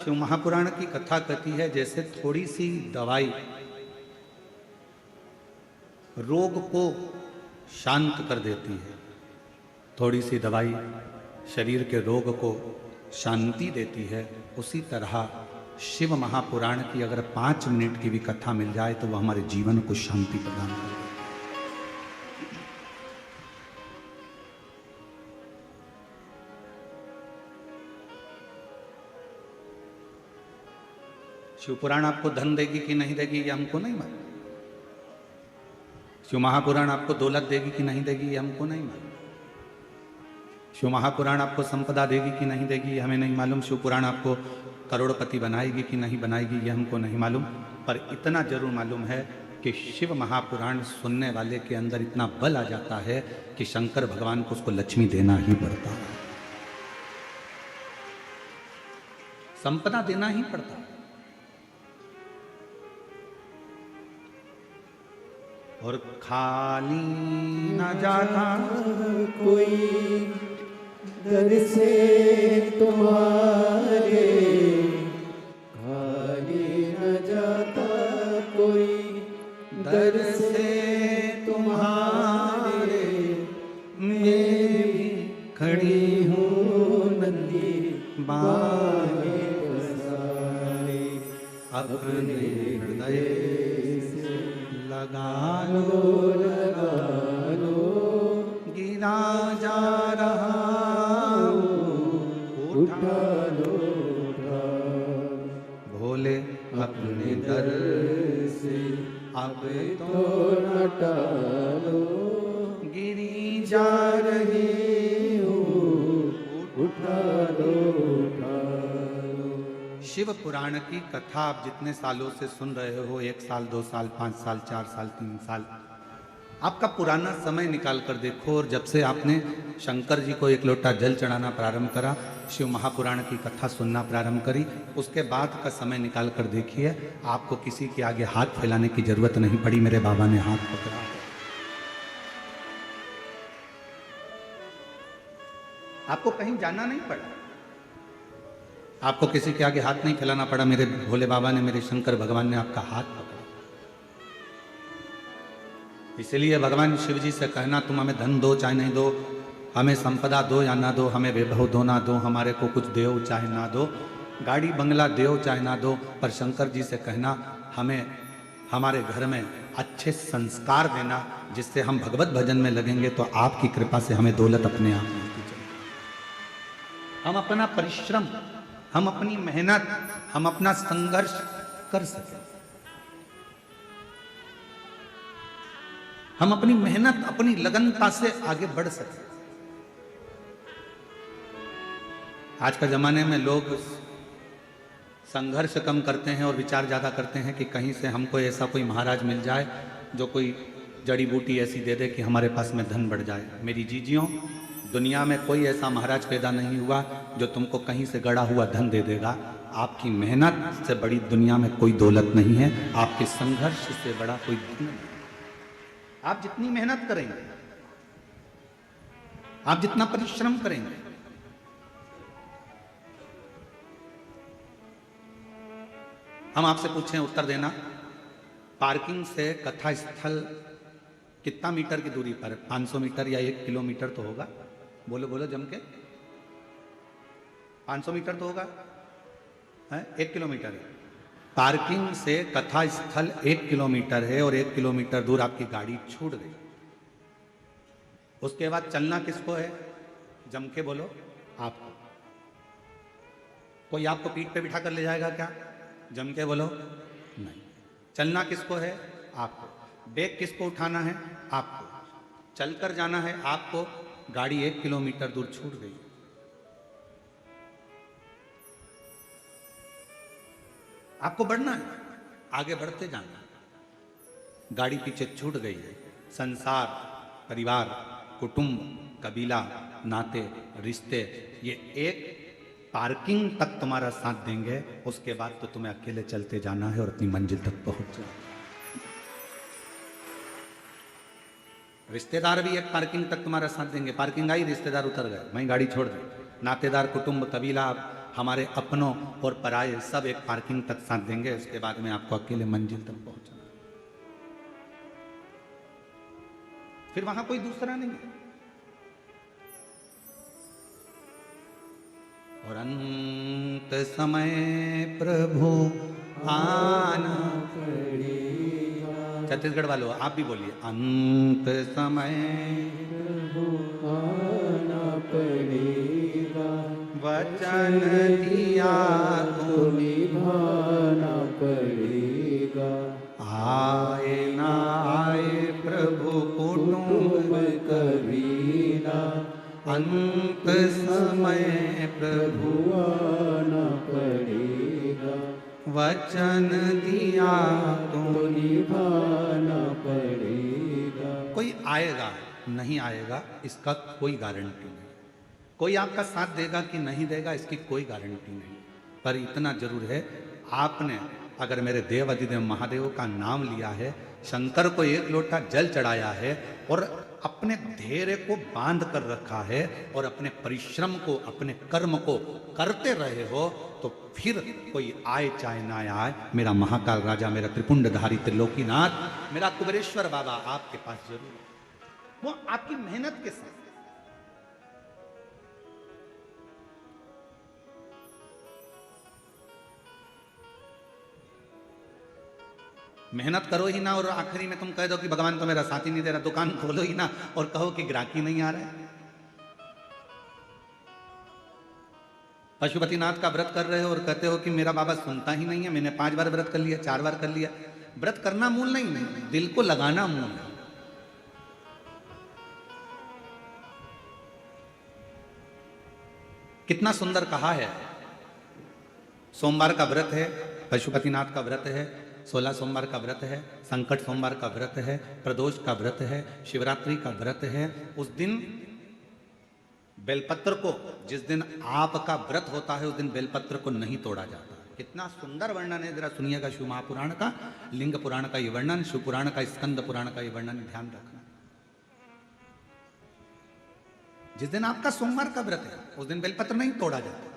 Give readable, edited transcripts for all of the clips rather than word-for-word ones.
शिव महापुराण की कथा कहती है जैसे थोड़ी सी दवाई रोग को शांत कर देती है, थोड़ी सी दवाई शरीर के रोग को शांति देती है, उसी तरह शिव महापुराण की अगर 5 मिनट की भी कथा मिल जाए तो वह हमारे जीवन को शांति प्रदान कर देती है। शिव पुराण आपको धन देगी कि नहीं देगी ये हमको नहीं मालूम। शिव महापुराण आपको दौलत देगी कि नहीं देगी ये हमको नहीं मालूम। शिव महापुराण आपको संपदा देगी कि नहीं देगी ये हमें नहीं मालूम। शिव पुराण आपको करोड़पति बनाएगी कि नहीं बनाएगी ये हमको नहीं मालूम। पर इतना जरूर मालूम है कि शिव महापुराण सुनने वाले के अंदर इतना बल आ जाता है कि शंकर भगवान को उसको लक्ष्मी देना ही पड़ता है, संपदा देना ही पड़ता है। और खाली न जाता कोई दर से तुम्हारे, खाली न जाता कोई दर से तुम्हारे। मैं भी खड़ी हूँ नंदी बाने पसारे, अपने हृदय लगा लो गिरा जा रहा उठा लो भोले अपने दर से अब तो न टालो, गिरी जा रही हूँ उठा लो। शिव पुराण की कथा आप जितने सालों से सुन रहे हो, 1 साल 2 साल 5 साल 4 साल 3 साल, आपका पुराना समय निकाल कर देखो। और जब से आपने शंकर जी को 1 लोटा जल चढ़ाना प्रारंभ करा, शिव महापुराण की कथा सुनना प्रारंभ करी, उसके बाद का समय निकाल कर देखिए, आपको किसी के आगे हाथ फैलाने की जरूरत नहीं पड़ी। मेरे बाबा ने हाथ पकड़ा, आपको कहीं जाना नहीं पड़ा, आपको किसी के आगे हाथ नहीं फैलाना पड़ा। मेरे भोले बाबा ने, मेरे शंकर भगवान ने आपका हाथ पकड़ा। इसलिए भगवान शिव जी से कहना, तुम हमें धन दो चाहे नहीं दो, हमें संपदा दो या ना दो, हमें वैभव दो ना दो, हमारे को कुछ दो चाहे ना दो, गाड़ी बंगला दो चाहे ना दो, पर शंकर जी से कहना हमें हमारे घर में अच्छे संस्कार देना, जिससे हम भगवत भजन में लगेंगे तो आपकी कृपा से हमें दौलत अपने आप मिलती चलेगी। हम अपना परिश्रम, हम अपनी मेहनत, हम अपना संघर्ष कर सकें, हम अपनी मेहनत अपनी लगनता से आगे बढ़ सकें। आज का जमाने में लोग संघर्ष कम करते हैं और विचार ज्यादा करते हैं कि कहीं से हमको ऐसा कोई महाराज मिल जाए जो कोई जड़ी बूटी ऐसी दे दे कि हमारे पास में धन बढ़ जाए। मेरी जीजियों, दुनिया में कोई ऐसा महाराज पैदा नहीं हुआ जो तुमको कहीं से गड़ा हुआ धन दे देगा। आपकी मेहनत से बड़ी दुनिया में कोई दौलत नहीं है, आपके संघर्ष से बड़ा कोई धन नहीं। आप जितनी मेहनत करेंगे, आप जितना परिश्रम करेंगे, हम आपसे पूछें उत्तर देना, पार्किंग से कथा स्थल कितना मीटर की दूरी पर है? 500 मीटर या 1 किलोमीटर तो होगा? बोलो बोलो जम के, 500 मीटर तो होगा है? 1 किलोमीटर है। पार्किंग से कथा स्थल 1 किलोमीटर है और 1 किलोमीटर दूर आपकी गाड़ी छूट गई। उसके बाद चलना किसको है? जम के बोलो, आपको। कोई आपको पीठ पे बिठा कर ले जाएगा क्या? जम के बोलो, नहीं। चलना किसको है? आपको। बैग किसको उठाना है? आपको। चलकर जाना है आपको। गाड़ी 1 किलोमीटर दूर छूट गई, आपको बढ़ना है, आगे बढ़ते जाना। गाड़ी पीछे छूट गई है। संसार, परिवार, कुटुंब, कबीला, नाते, रिश्ते, ये एक पार्किंग तक तुम्हारा साथ देंगे, उसके बाद तो तुम्हें अकेले चलते जाना है और अपनी मंजिल तक पहुंच जाना। रिश्तेदार भी एक पार्किंग तक तुम्हारा साथ देंगे। पार्किंग आई, रिश्तेदार उतर गए, वहीं गाड़ी छोड़ दी। नातेदार, कुटुंब, कबीला, हमारे अपनों और पराये सब एक पार्किंग तक साथ देंगे, उसके बाद में आपको अकेले मंजिल तक पहुंचना, फिर वहां कोई दूसरा नहीं है। और अंत समय प्रभु आना पड़ेगा, छत्तीसगढ़ वालों आप भी बोलिए, अंत समय प्रभु आना पड़ेगा, वचन दिया तो निभाना पड़ेगा। आए ना आए प्रभु कुटुंब कबीरा, अंत समय प्रभु आना पड़ेगा, वचन दिया तो निभाना पड़ेगा। कोई आएगा नहीं आएगा इसका कोई गारंटी नहीं, कोई आपका साथ देगा कि नहीं देगा इसकी कोई गारंटी नहीं, पर इतना जरूर है, आपने अगर मेरे देव अधिदेव महादेव का नाम लिया है, शंकर को एक लोटा जल चढ़ाया है और अपने धैर्य को बांध कर रखा है और अपने परिश्रम को, अपने कर्म को करते रहे हो, तो फिर कोई आए चाहे ना आए, मेरा महाकाल राजा, मेरा त्रिपुंडधारी त्रिलोकीनाथ, मेरा कुबेरेश्वर बाबा आपके पास जरूर है। वो आपकी मेहनत के साथ। मेहनत करो ही ना और आखिरी में तुम कह दो कि भगवान तो मेरा साथी नहीं दे रहा, दुकान खोलो ही ना और कहो कि ग्राहकी नहीं आ रहा है। पशुपतिनाथ का व्रत कर रहे हो और कहते हो कि मेरा बाबा सुनता ही नहीं है, मैंने 5 बार व्रत कर लिया, 4 बार कर लिया। व्रत करना मूल नहीं, दिल को लगाना मूल है। कितना सुंदर कहा है, सोमवार का व्रत है, पशुपतिनाथ का व्रत है, 16 सोमवार का व्रत है, संकट सोमवार का व्रत है, प्रदोष का व्रत है, शिवरात्रि का व्रत है। उस दिन बेलपत्र को, जिस दिन आपका व्रत होता है उस दिन बेलपत्र को नहीं तोड़ा जाता। कितना सुंदर वर्णन है, जरा सुनिएगा शिव महापुराण का, लिंग पुराण का ये वर्णन, शिव पुराण का, स्कंद पुराण का ये वर्णन, ध्यान रखना। जिस दिन आपका सोमवार का व्रत है उस दिन बेलपत्र नहीं तोड़ा जाता।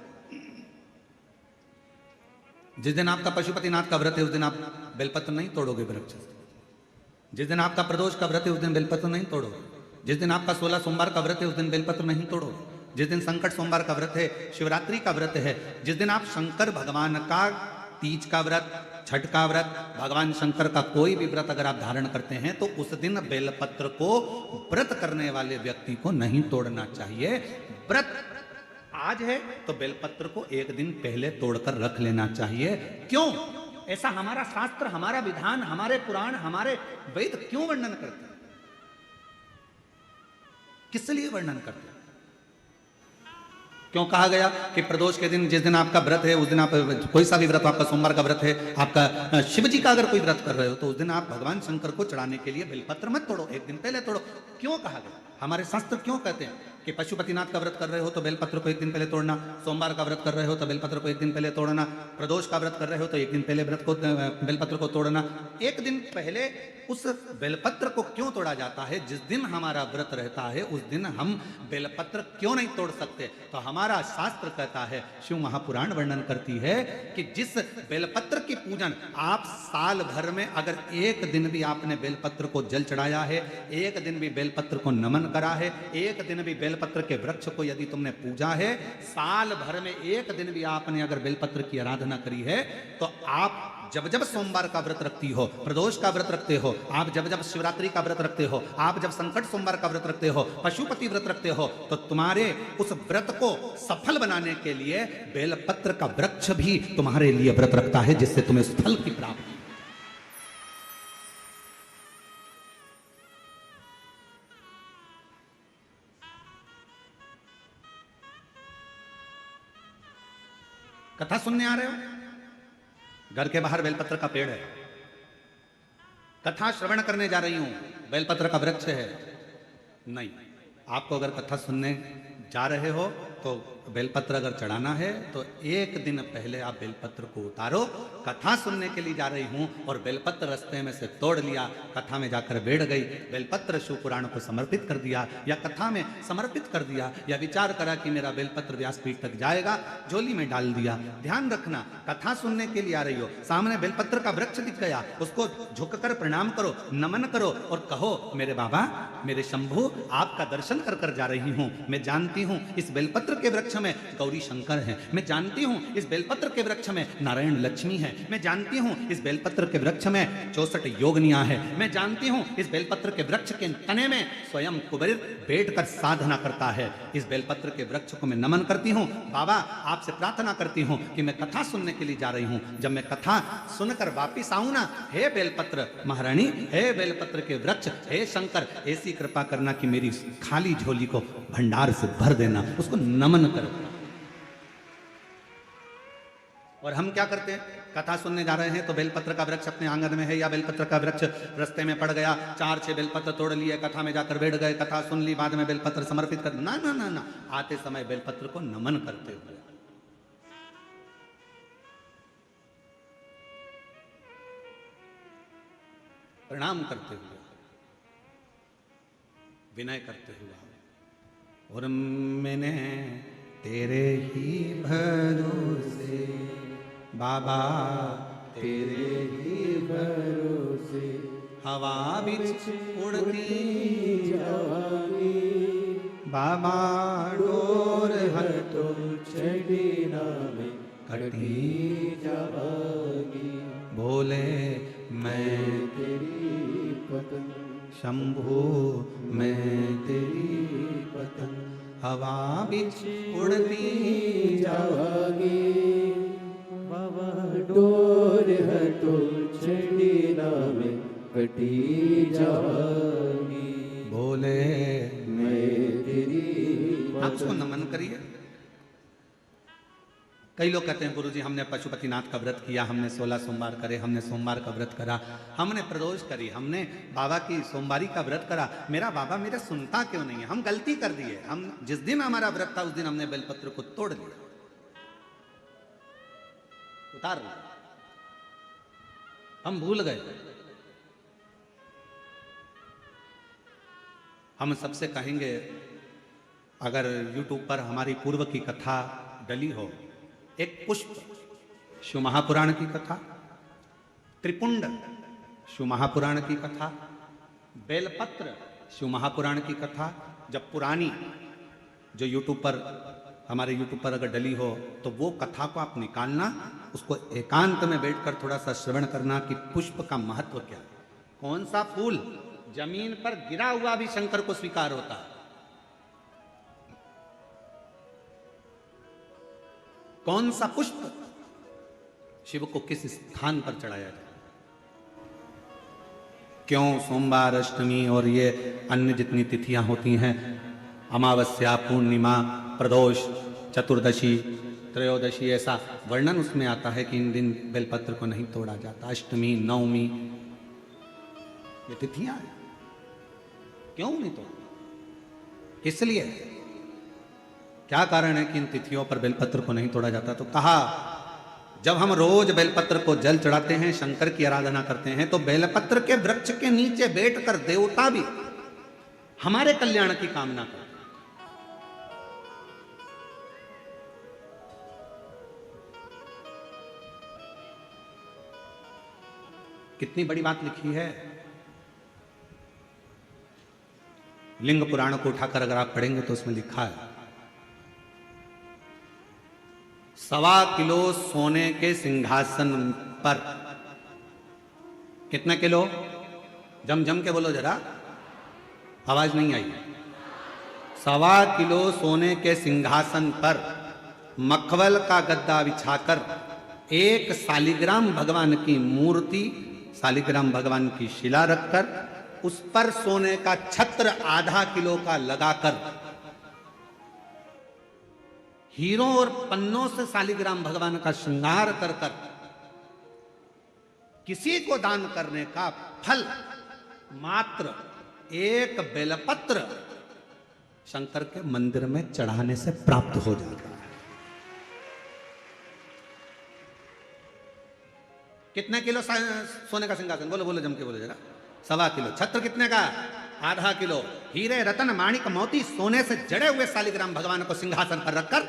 जिस दिन आपका पशुपतिनाथ का व्रत है उस दिन आप बेलपत्र नहीं तोड़ोगे वृक्ष से। जिस दिन आपका प्रदोष का व्रत है उस दिन बेलपत्र नहीं तोड़ोगे। जिस दिन आपका 16 सोमवार का व्रत है उस दिन बेलपत्र नहीं तोड़ोगे। जिस दिन संकट सोमवार का व्रत है, शिवरात्रि का व्रत है, जिस दिन आप शंकर भगवान का तीज का व्रत, छठ का व्रत, भगवान शंकर का कोई भी व्रत अगर आप धारण करते हैं तो उस दिन बेलपत्र को व्रत करने वाले व्यक्ति को नहीं तोड़ना चाहिए। व्रत आज है तो बेलपत्र को एक दिन पहले तोड़कर रख लेना चाहिए। क्यों? ऐसा हमारा शास्त्र, हमारा विधान, हमारे पुराण, हमारे वेद क्यों वर्णन करते हैं? किस लिए वर्णन करते हैं? क्यों कहा गया कि प्रदोष के दिन, जिस दिन आपका व्रत है उस दिन आप कोई सा भी व्रत, आपका सोमवार का व्रत है, आपका शिव जी का अगर कोई व्रत कर रहे हो तो उस दिन आप भगवान शंकर को चढ़ाने के लिए बेलपत्र मत तोड़ो, एक दिन पहले तोड़ो। क्यों कहा गया? हमारे शास्त्र क्यों कहते हैं कि पशुपतिनाथ का व्रत कर रहे हो तो बेलपत्र को एक दिन पहले तोड़ना, सोमवार का व्रत कर रहे हो तो बेलपत्र को एक दिन पहले तोड़ना, प्रदोष का व्रत कर रहे हो तो एक दिन पहले बेलपत्र को तोड़ना। एक दिन पहले उस बेलपत्र को क्यों तोड़ा जाता है? जिस दिन हमारा व्रत रहता है उस दिन हम बेलपत्र क्यों नहीं तोड़ सकते? तो हमारा शास्त्र कहता है, शिव महापुराण वर्णन करती है कि जिस बेलपत्र की पूजन आप साल भर में अगर एक दिन भी आपने बेलपत्र को जल चढ़ाया है, एक दिन भी बेलपत्र को नमन करा है, एक दिन भी बेलपत्र के वृक्ष को यदि तुमने पूजा है, साल भर में एक दिन भी आपने अगर बेलपत्र की आराधना करी है, तो आप जब जब सोमवार का व्रत रखती हो, प्रदोष का व्रत रखते हो, आप जब जब शिवरात्रि का व्रत रखते हो, आप जब संकट सोमवार का व्रत रखते हो, पशुपति व्रत रखते हो, तो तुम्हारे उस व्रत को सफल बनाने के लिए बेलपत्र का वृक्ष भी तुम्हारे लिए व्रत रखता है, जिससे तुम्हें उस फल की प्राप्ति। कथा सुनने आ रहे हो? घर के बाहर बेलपत्र का पेड़ है, कथा श्रवण करने जा रही हूं, बेलपत्र का वृक्ष है। नहीं, आपको अगर कथा सुनने जा रहे हो तो बेलपत्र अगर चढ़ाना है तो एक दिन पहले आप बेलपत्र को उतारो। कथा सुनने के लिए जा रही हूं और बेलपत्र रास्ते में से तोड़ लिया, कथा में जाकर बैठ गई, बेलपत्र शिव पुराण को समर्पित कर दिया या कथा में समर्पित कर दिया या विचार करा कि मेरा बेलपत्र व्यासपीठ तक जाएगा, झोली में डाल दिया। ध्यान रखना, कथा सुनने के लिए आ रही हो, सामने बेलपत्र का वृक्ष दिख गया, उसको झुककर प्रणाम करो, नमन करो और कहो मेरे बाबा, मेरे शंभू, आपका दर्शन कर कर जा रही हूं। मैं जानती हूं इस बेलपत्र के वृक्ष में गौरी शंकर हैं, मैं जानती हूं इस बेलपत्र के वृक्ष में नारायण लक्ष्मी है, मैं जानती हूं इस बेलपत्र के वृक्ष में 64 योगनियां है, मैं जानती हूं इस बेलपत्र के वृक्ष के तने में स्वयं कुबेर बैठकर साधना करता है। इस बेलपत्र के वृक्ष को मैं नमन करती हूं। बाबा, आपसे प्रार्थना करती हूं कि मैं कथा सुनने के लिए जा रही हूं, जब मैं कथा सुनकर वापिस आऊं ना, हे बेलपत्र महारानी, हे बेलपत्र के वृक्ष, हे शंकर, ऐसी कृपा करना कि मेरी खाली झोली को भंडार से भर देना, उसको नमन करो। और हम क्या करते हैं, कथा सुनने जा रहे हैं तो बेलपत्र का वृक्ष अपने आंगन में है या बेलपत्र का वृक्ष रास्ते में पड़ गया, 4-6 बेलपत्र तोड़ लिए, कथा में जाकर बैठ गए, कथा सुन ली, बाद में बेलपत्र समर्पित कर, ना ना ना ना, आते समय बेलपत्र को नमन करते हुए, प्रणाम करते हुए, विनय करते हुए। और मैंने तेरे ही भरोसे बाबा, तेरे ही भरोसे हवा बिच उड़ती जावांगी, बाबा डोर हर तो छड़ी नामे कटी जावांगी। बोले मैं तेरी पतंग, शंभू, मैं तेरी पतंग हवा बिच उड़ती जावांगी, बाबा डोर हटो छड़ी नामे कटी जावांगी। बोले मैं तेरी आप उसको नमन करिए। कई लोग कहते हैं गुरुजी हमने पशुपतिनाथ का व्रत किया, हमने 16 सोमवार करे, हमने सोमवार का व्रत करा, हमने प्रदोष करी, हमने बाबा की सोमवारी का व्रत करा, मेरा बाबा मेरा सुनता क्यों नहीं है? हम गलती कर दिए, हम जिस दिन हमारा व्रत था उस दिन हमने बेलपत्र को तोड़ लिया, उतार लिया, हम भूल गए। हम सबसे कहेंगे, अगर YouTube पर हमारी पूर्व की कथा डली हो, एक पुष्प शिव महापुराण की कथा, त्रिपुंड शिव महापुराण की कथा, बेलपत्र शिव महापुराण की कथा, जब पुरानी जो YouTube पर, हमारे YouTube पर अगर डली हो तो वो कथा को आप निकालना, उसको एकांत में बैठकर थोड़ा सा श्रवण करना कि पुष्प का महत्व क्या है। कौन सा फूल जमीन पर गिरा हुआ भी शंकर को स्वीकार होता है, कौन सा पुष्प शिव को किस स्थान पर चढ़ाया जाए, क्यों सोमवार, अष्टमी और ये अन्य जितनी तिथियां होती हैं, अमावस्या, पूर्णिमा, प्रदोष, चतुर्दशी, त्रयोदशी, ऐसा वर्णन उसमें आता है कि इन दिन बेलपत्र को नहीं तोड़ा जाता। अष्टमी, नवमी, ये तिथियां हैं, क्यों नहीं तोड़ा? इसलिए क्या कारण है कि इन तिथियों पर बेलपत्र को नहीं तोड़ा जाता? तो कहा, जब हम रोज बेलपत्र को जल चढ़ाते हैं, शंकर की आराधना करते हैं, तो बेलपत्र के वृक्ष के नीचे बैठकर देवता भी हमारे कल्याण की कामना करते हैं। कितनी बड़ी बात लिखी है। लिंग पुराण को उठाकर अगर आप पढ़ेंगे तो उसमें लिखा है, 1.25 किलो सोने के सिंहासन पर, कितने किलो? जम जम के बोलो जरा, आवाज नहीं आई। 1.25 किलो सोने के सिंहासन पर मखमल का गद्दा बिछाकर एक शालिग्राम भगवान की मूर्ति, शालिग्राम भगवान की शिला रखकर उस पर सोने का छत्र 0.5 किलो का लगाकर हीरों और पन्नों से शालिग्राम भगवान का श्रृंगार कर कर किसी को दान करने का फल मात्र एक बेलपत्र शंकर के मंदिर में चढ़ाने से प्राप्त हो जाता है। कितने किलो सोने का सिंहासन? बोलो बोलो, जम के बोलो जरा। 1.25 किलो। छत्र कितने का? ½ किलो। हीरे रतन माणिक मोती सोने से जड़े हुए शालिग्राम भगवान को सिंहासन पर रखकर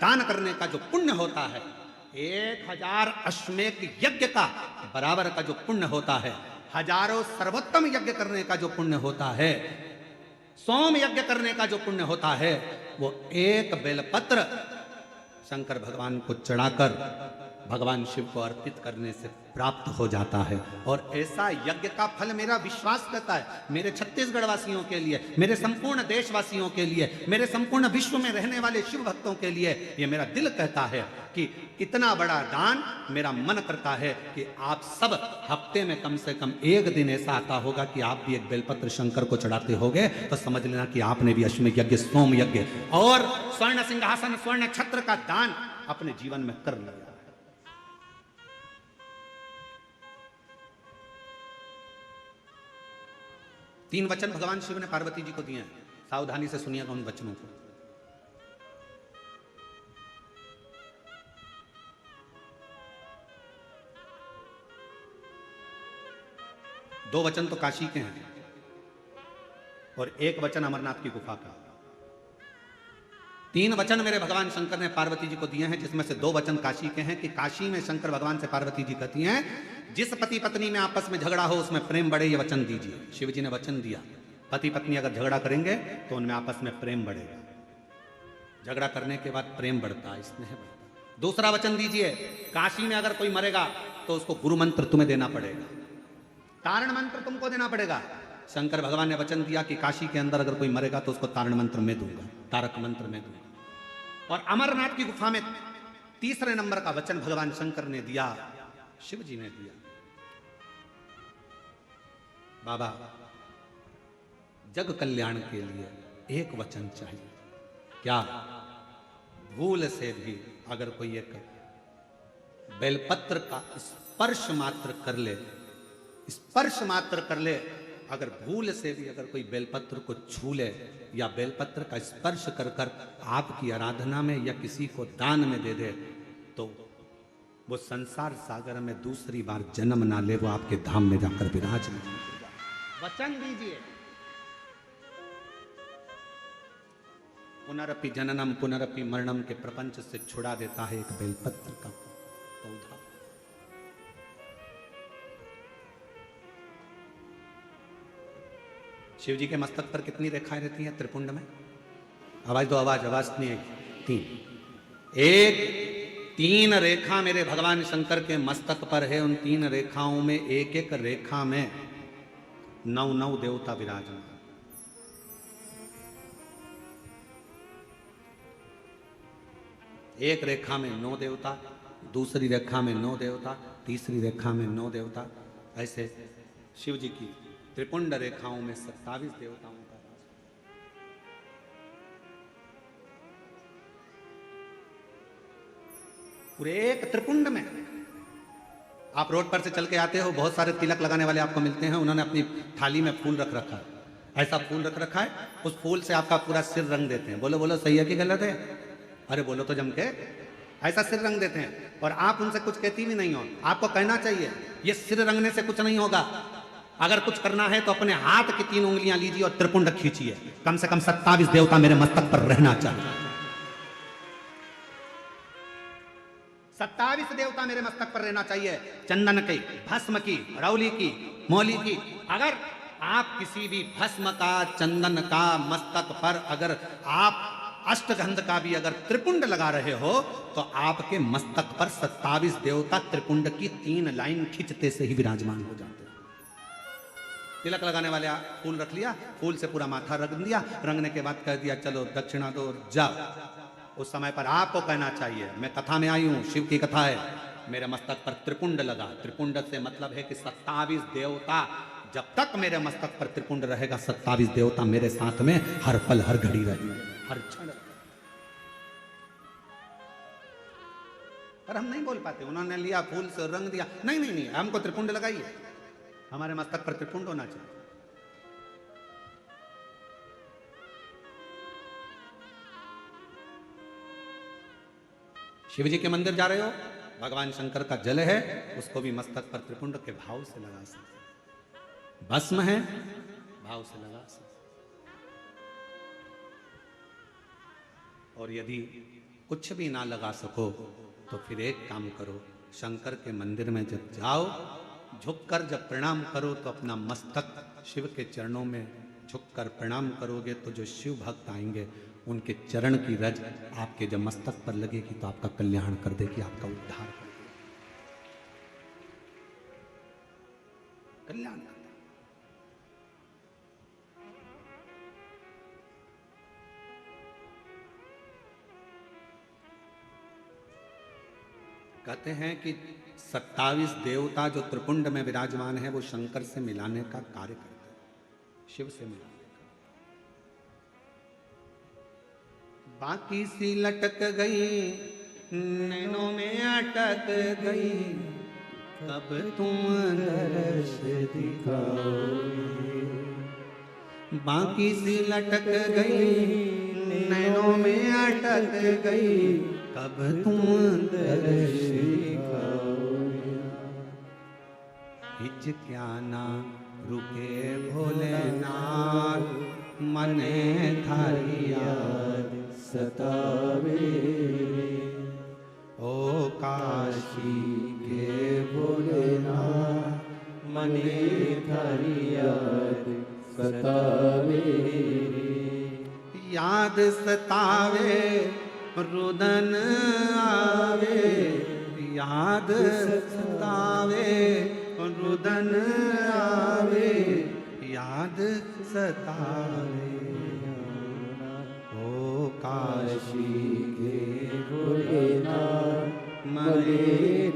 दान करने का जो पुण्य होता है, 1000 अश्वमेध यज्ञ का बराबर का जो पुण्य होता है, हजारों सर्वोत्तम यज्ञ करने का जो पुण्य होता है, सोम यज्ञ करने का जो पुण्य होता है, वो एक बेलपत्र शंकर भगवान को चढ़ाकर भगवान शिव को अर्पित करने से प्राप्त हो जाता है। और ऐसा यज्ञ का फल मेरा विश्वास करता है, मेरे छत्तीसगढ़ वासियों के लिए, मेरे संपूर्ण देशवासियों के लिए, मेरे संपूर्ण विश्व में रहने वाले शिव भक्तों के लिए, ये मेरा दिल कहता है कि इतना बड़ा दान मेरा मन करता है कि आप सब हफ्ते में कम से कम एक दिन ऐसा आता होगा कि आप भी एक बेलपत्र शंकर को चढ़ाते होगे, तो समझ लेना कि आपने भी अश्वमेध यज्ञ, सोम यज्ञ और स्वर्ण सिंहासन, स्वर्ण छत्र का दान अपने जीवन में कर लिया। 3 वचन भगवान शिव ने पार्वती जी को दिए हैं, सावधानी से सुनिएगा उन वचनों को। दो वचन तो काशी के हैं और 1 वचन अमरनाथ की गुफा का। 3 वचन मेरे भगवान शंकर ने पार्वती जी को दिए हैं, जिसमें से 2 वचन काशी के हैं कि काशी में शंकर भगवान से पार्वती जी कहती हैं, जिस पति पत्नी में आपस में झगड़ा हो उसमें प्रेम बढ़े, ये वचन दीजिए। शिव जी ने वचन दिया, पति पत्नी अगर झगड़ा करेंगे तो उनमें आपस में प्रेम बढ़ेगा। झगड़ा करने के बाद प्रेम बढ़ता है, स्नेह बढ़ता है। दूसरा वचन दीजिए, काशी में अगर कोई मरेगा तो उसको गुरु मंत्र तुम्हें देना पड़ेगा, तारण मंत्र तुमको देना पड़ेगा। शंकर भगवान ने वचन दिया कि काशी के अंदर अगर कोई मरेगा तो उसको तारण मंत्र में दूंगा, तारक मंत्र में दूंगा। और अमरनाथ की गुफा में 3रे नंबर का वचन भगवान शंकर ने दिया, शिव जी ने दिया, बाबा जग कल्याण के लिए 1 वचन चाहिए। क्या? भूल से भी अगर कोई एक बेलपत्र का स्पर्श मात्र कर ले, स्पर्श मात्र कर ले, अगर भूल से भी अगर कोई बेलपत्र को छू ले या बेलपत्र का स्पर्श कर कर आपकी आराधना में या किसी को दान में दे दे, तो वो संसार सागर में दूसरी बार जन्म ना ले, वो आपके धाम में जाकर विराजमान हो जाए। वचन दीजिए। पुनरपि जननम पुनरपि मरणम के प्रपंच से छुड़ा देता है एक बेलपत्र का पौधा। शिव जी के मस्तक पर कितनी रेखाएं रहती हैं त्रिपुंड में? आवाज दो, आवाज नहीं है। 3 रेखा मेरे भगवान शंकर के मस्तक पर है। उन 3 रेखाओं में एक रेखा में 9 देवता विराजमान। एक रेखा में 9 देवता, दूसरी रेखा में 9 देवता, तीसरी रेखा में 9 देवता। ऐसे शिव जी की त्रिपुंड रेखाओं में 27 देवताओं का वास। पूरे एक त्रिपुंड में। आप रोड पर से चल के आते हो, बहुत सारे तिलक लगाने वाले आपको मिलते हैं, उन्होंने अपनी थाली में फूल रख रखा है, ऐसा फूल रख रखा है, उस फूल से आपका पूरा सिर रंग देते हैं। बोलो बोलो, सही है कि गलत है? अरे बोलो तो जम के। ऐसा सिर रंग देते हैं और आप उनसे कुछ कहती भी नहीं हो। आपको कहना चाहिए ये सिर रंगने से कुछ नहीं होगा, अगर कुछ करना है तो अपने हाथ की 3 उंगलियां लीजिए और त्रिपुंड खींचिए। कम से कम 27 देवता मेरे मस्तक पर रहना चाहिए। 27 देवता मेरे मस्तक पर रहना चाहिए। चंदन की, भस्म की, रौली की, मौली की। अगर आप किसी भी भस्म का, चंदन का मस्तक पर अगर आप अष्टगंध का भी अगर त्रिपुंड लगा रहे हो तो आपके मस्तक पर 27 देवता त्रिपुंड की 3 लाइन खींचते से ही विराजमान हो जाते हैं। तिलक लगाने वाले फूल रख लिया, फूल से पूरा माथा रंग दिया, रंगने के बाद कह दिया चलो दक्षिणा दो जाओ। उस समय पर आपको कहना चाहिए, मैं कथा में आई हूं, शिव की कथा है, मेरे मस्तक पर त्रिपुंड लगा। त्रिपुंड से मतलब है कि 27 देवता, जब तक मेरे मस्तक पर त्रिपुंड रहेगा 27 देवता मेरे साथ में हर पल हर घड़ी रहेंगे, हर क्षण। पर हम नहीं बोल पाते, उन्होंने लिया फूल से रंग दिया, नहीं नहीं नहीं, हमको त्रिपुंड लगाइए, हमारे मस्तक पर त्रिपुंड होना चाहिए। शिव जी के मंदिर जा रहे हो, भगवान शंकर का जल है, उसको भी मस्तक पर त्रिपुंड के भाव से लगा सकते। भस्म है, भाव से लगा सकते। और यदि कुछ भी ना लगा सको तो फिर एक काम करो, शंकर के मंदिर में जब जाओ, झुककर जब प्रणाम करो तो अपना मस्तक शिव के चरणों में झुककर प्रणाम करोगे तो जो शिव भक्त आएंगे उनके चरण की रज आपके जब मस्तक पर लगेगी तो आपका कल्याण कर देगी, आपका उद्धार कर देगी, कल्याण कर देगी। कहते हैं कि 27 देवता जो त्रिपुंड में विराजमान है वो शंकर से मिलाने का कार्य करते हैं, शिव से मिलाने का। बाकी सी लटक गई नैनों में अटक गई, कब तुम दर्श दिखाओगे। बाकी सी लटक गई नैनों में अटक गई, कब तुम दर्श दिखाओगे। हिच क्या ना रुके भोलेनाथ, मने थारी याद सतावे। ओ काशी के भोलेनाथ, मने थारी याद सतावे। याद सतावे रुदन आवे, याद सतावे रुदन आवे, याद सतावे। ओ काशी के भोलेनाथ, मने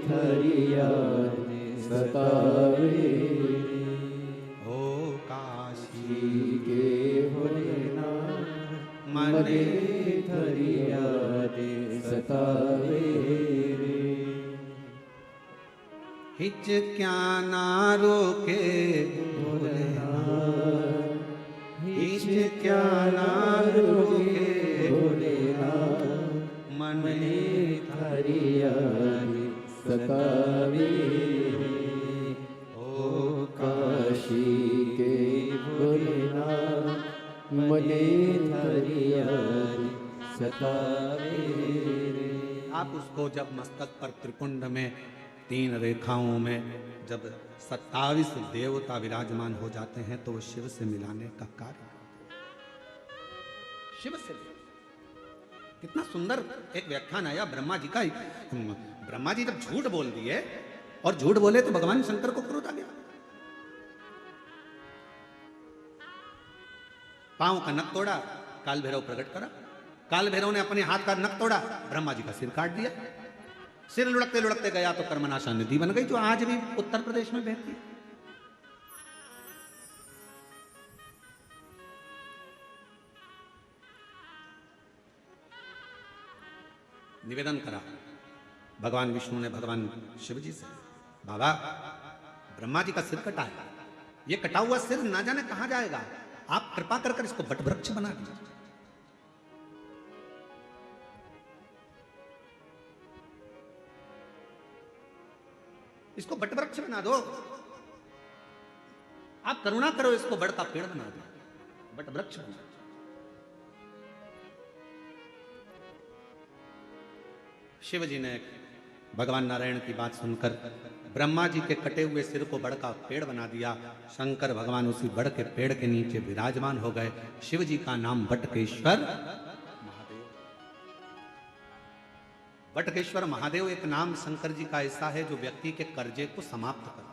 थारी याद सतावे। ओ काशी के भोलेनाथ, मने थारी याद सतावे। हिच क्या ना रोके भोलेनाथ, हिच क्या ना रोके भोलेनाथ, मने थारी याद सतावे। ओ काशी के भोलेनाथ, मने थारी याद सतावे। आप उसको जब मस्तक पर त्रिपुंड में 3 रेखाओं में जब 27 देवता विराजमान हो जाते हैं तो वो शिव से मिलाने का कार्य करते हैं। शिव से कितना सुंदर एक व्याख्यान आया ब्रह्मा जी का। ब्रह्मा जी जब झूठ बोल दिए और झूठ बोले तो भगवान शंकर को क्रोध आ गया। पांव का नख तोड़ा, काल भैरव प्रकट करा, काल भैरव ने अपने हाथ का नख तोड़ा, ब्रह्मा जी का सिर काट दिया। सिर लुढ़कते लुढ़कते गया तो कर्मनाशा नदी बन गई जो आज भी उत्तर प्रदेश में बहती है। निवेदन करा भगवान विष्णु ने भगवान शिव जी से, बाबा ब्रह्मा जी का सिर कटा है, ये कटा हुआ सिर ना जाने कहां जाएगा, आप कृपा कर कर इसको वट वृक्ष बना दीजिए। इसको वट वृक्ष बना दो, आप करुणा करो, इसको बड़ का पेड़ बना दो, वट वृक्ष बना दो। शिव जी ने भगवान नारायण की बात सुनकर ब्रह्मा जी के कटे हुए सिर को बड़ का पेड़ बना दिया। शंकर भगवान उसी बड़ के पेड़ के नीचे विराजमान हो गए। शिव जी का नाम बटकेश्वर महादेव। बटकेश्वर महादेव एक नाम शंकर जी का ऐसा है जो व्यक्ति के कर्जे को समाप्त करता है।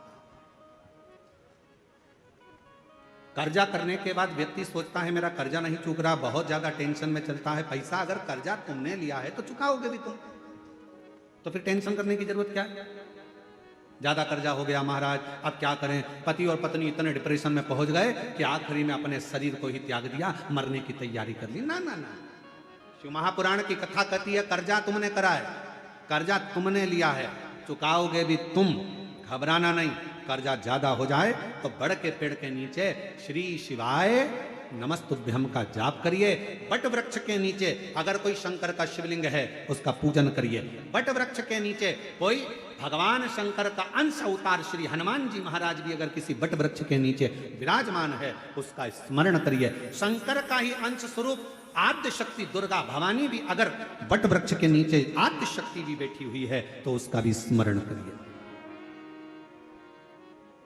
कर्जा करने के बाद व्यक्ति सोचता है मेरा कर्जा नहीं चूक रहा, बहुत ज्यादा टेंशन में चलता है। पैसा अगर कर्जा तुमने लिया है तो चुकाओगे भी तुम, तो फिर टेंशन करने की जरूरत क्या है। ज्यादा कर्जा हो गया महाराज, अब क्या करें। पति और पत्नी इतने डिप्रेशन में पहुंच गए कि आखिरी में अपने शरीर को ही त्याग दिया, मरने की तैयारी कर ली। ना ना ना, शिव महापुराण की कथा कहती है कर्जा तुमने करा है, कर्जा तुमने लिया है, चुकाओगे भी तुम, घबराना नहीं। कर्जा ज्यादा हो जाए तो बड़ के पेड़ के नीचे श्री शिवाय नमस्तुभ्यम का जाप करिए। बट वृक्ष के नीचे अगर कोई शंकर का शिवलिंग है उसका पूजन करिए। बट वृक्ष के नीचे कोई भगवान शंकर का अंश अवतार श्री हनुमान जी महाराज भी अगर किसी बट वृक्ष के नीचे विराजमान है उसका स्मरण करिए। शंकर का ही अंश स्वरूप आद्य शक्ति दुर्गा भवानी भी अगर बट वृक्ष के नीचे आद्य शक्ति भी बैठी हुई है तो उसका भी स्मरण करिए।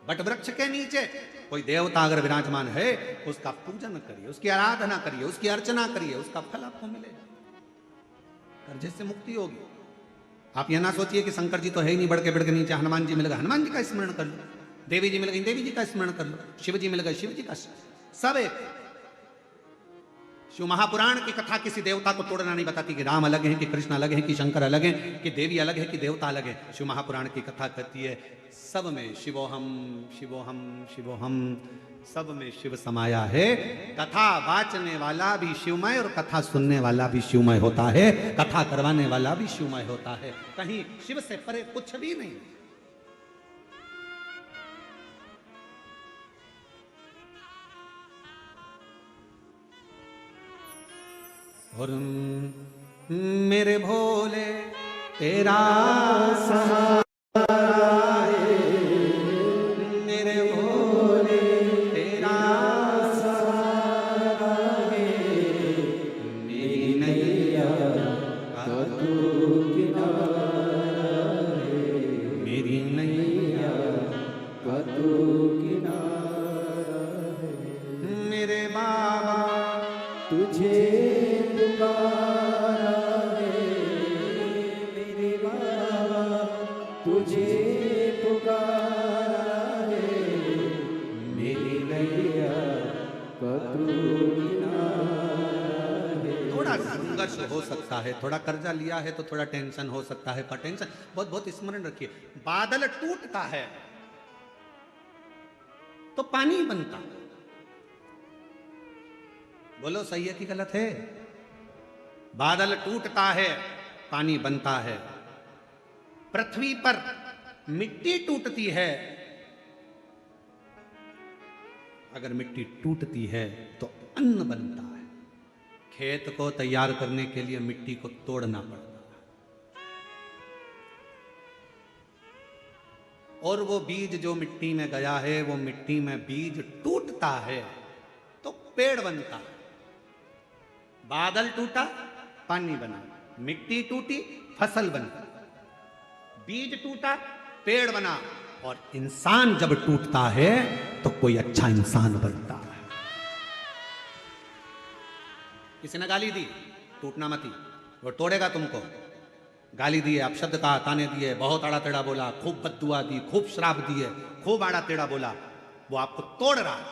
बट वृक्ष के नीचे कोई देवता अगर विराजमान है उसका पूजन करिए, उसकी आराधना करिए, उसकी अर्चना करिए, उसका फल आपको मिलेगा, कर्जे से मुक्ति होगी। आप यह ना सोचिए कि शंकर जी तो है ही नहीं, बढ़ के नीचे हनुमान जी मिल गए, हनुमान जी का स्मरण कर लो, देवी जी मिल गई, देवी जी का स्मरण कर लो, शिव जी मिल गए, शिव जी का, सब एक। शिव महापुराण की कथा किसी देवता को तोड़ना नहीं बताती कि राम अलग है कि कृष्ण अलग है कि शंकर अलग है कि देवी अलग है कि देवता अलग है। शिव महापुराण की कथा कहती है सब में शिवोहम शिवोहम शिवोहम, सब में शिव समाया है। कथा वाचने वाला भी शिवमय और कथा सुनने वाला भी शिवमय होता है, कथा करवाने वाला भी शिवमय होता है। कहीं शिव से परे कुछ भी नहीं। और मेरे भोले तेरा सहारा है, मेरे भोले तेरा सहारा है, मेरी नैया का तू किनारा है, मेरी नैया का तू किनारा है। मेरे बाबा तुझे पुकारा है, मेरे बाबा तुझे पुकारा है, मेरी नैया का तू किनारा है। थोड़ा संघर्ष हो सकता है, थोड़ा कर्जा लिया है तो थोड़ा टेंशन हो सकता है, पर टेंशन बहुत बहुत स्मरण रखिए। बादल टूटता है तो पानी बनता, बोलो सही है कि गलत है? बादल टूटता है पानी बनता है। पृथ्वी पर मिट्टी टूटती है, अगर मिट्टी टूटती है तो अन्न बनता है। खेत को तैयार करने के लिए मिट्टी को तोड़ना पड़ता है, और वो बीज जो मिट्टी में गया है वो मिट्टी में बीज टूटता है तो पेड़ बनता है। बादल टूटा पानी बना, मिट्टी टूटी फसल बनी, बीज टूटा पेड़ बना, और इंसान जब टूटता है तो कोई अच्छा इंसान बनता है। किसी ने गाली दी, टूटना मती, वो तोड़ेगा तुमको। गाली दिए, अपशब्द कहा, ताने दिए, बहुत आड़ा टेढ़ा बोला, खूब बद्दुआ दी, खूब श्राप दिए, खूब आड़ा टेढ़ा बोला, वो आपको तोड़ रहा है।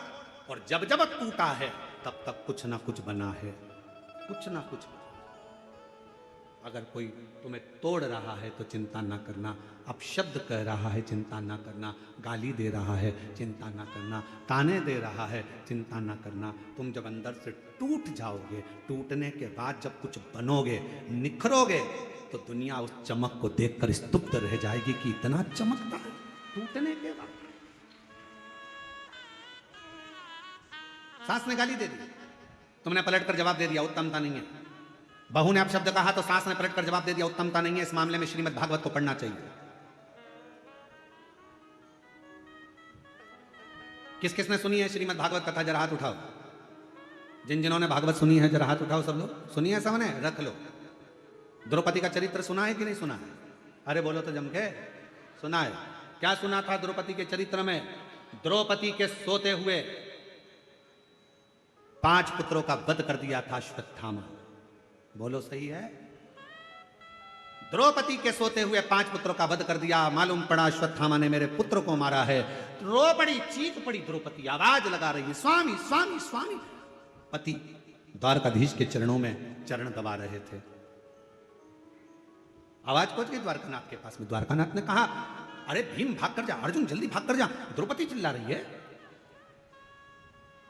और जब जब टूटा है तब तक कुछ ना कुछ बना है, कुछ ना कुछ। अगर कोई तुम्हें तोड़ रहा है तो चिंता ना करना, अपशब्द कह रहा है चिंता ना करना, गाली दे रहा है चिंता ना करना, ताने दे रहा है चिंता ना करना। तुम जब अंदर से टूट जाओगे, टूटने के बाद जब कुछ बनोगे, निखरोगे, तो दुनिया उस चमक को देखकर स्तुप्त रह जाएगी कि इतना चमकता है टूटने के बाद। सास ने गाली दे दी, तुमने पलटकर जवाब दे दिया, उत्तमता नहीं है। बहू ने अपशब्द कहा तो सास ने पलटकर जवाब दे दिया, उत्तमता नहीं है। इस मामले में श्रीमद् भागवत को पढ़ना चाहिए। किस किसने सुनी है श्रीमद् भागवत कथा? जरा हाथ उठाओ। जिन जिन्होंने भागवत सुनी है जरा हाथ उठाओ। सब लोग सुनी है? सबने रख लो। द्रौपदी का चरित्र सुना है कि नहीं सुना है? अरे बोलो तो जम के। सुना है? क्या सुना था द्रौपदी के चरित्र में? द्रौपदी के सोते हुए 5 पुत्रों का वध कर दिया था अश्वत्थामा। बोलो सही है? द्रौपदी के सोते हुए 5 पुत्रों का वध कर दिया। मालूम पड़ा अश्वत्थामा ने मेरे पुत्र को मारा है। रो पड़ी, चीख पड़ी द्रौपदी, आवाज लगा रही है, स्वामी स्वामी स्वामी। पति द्वारकाधीश के चरणों में चरण दबा रहे थे। आवाज पहुंच गई द्वारकानाथ के पास में। द्वारकानाथ ने कहा, अरे भीम भाग कर जा, अर्जुन जल्दी भाग कर जा, द्रौपदी चिल्ला रही है।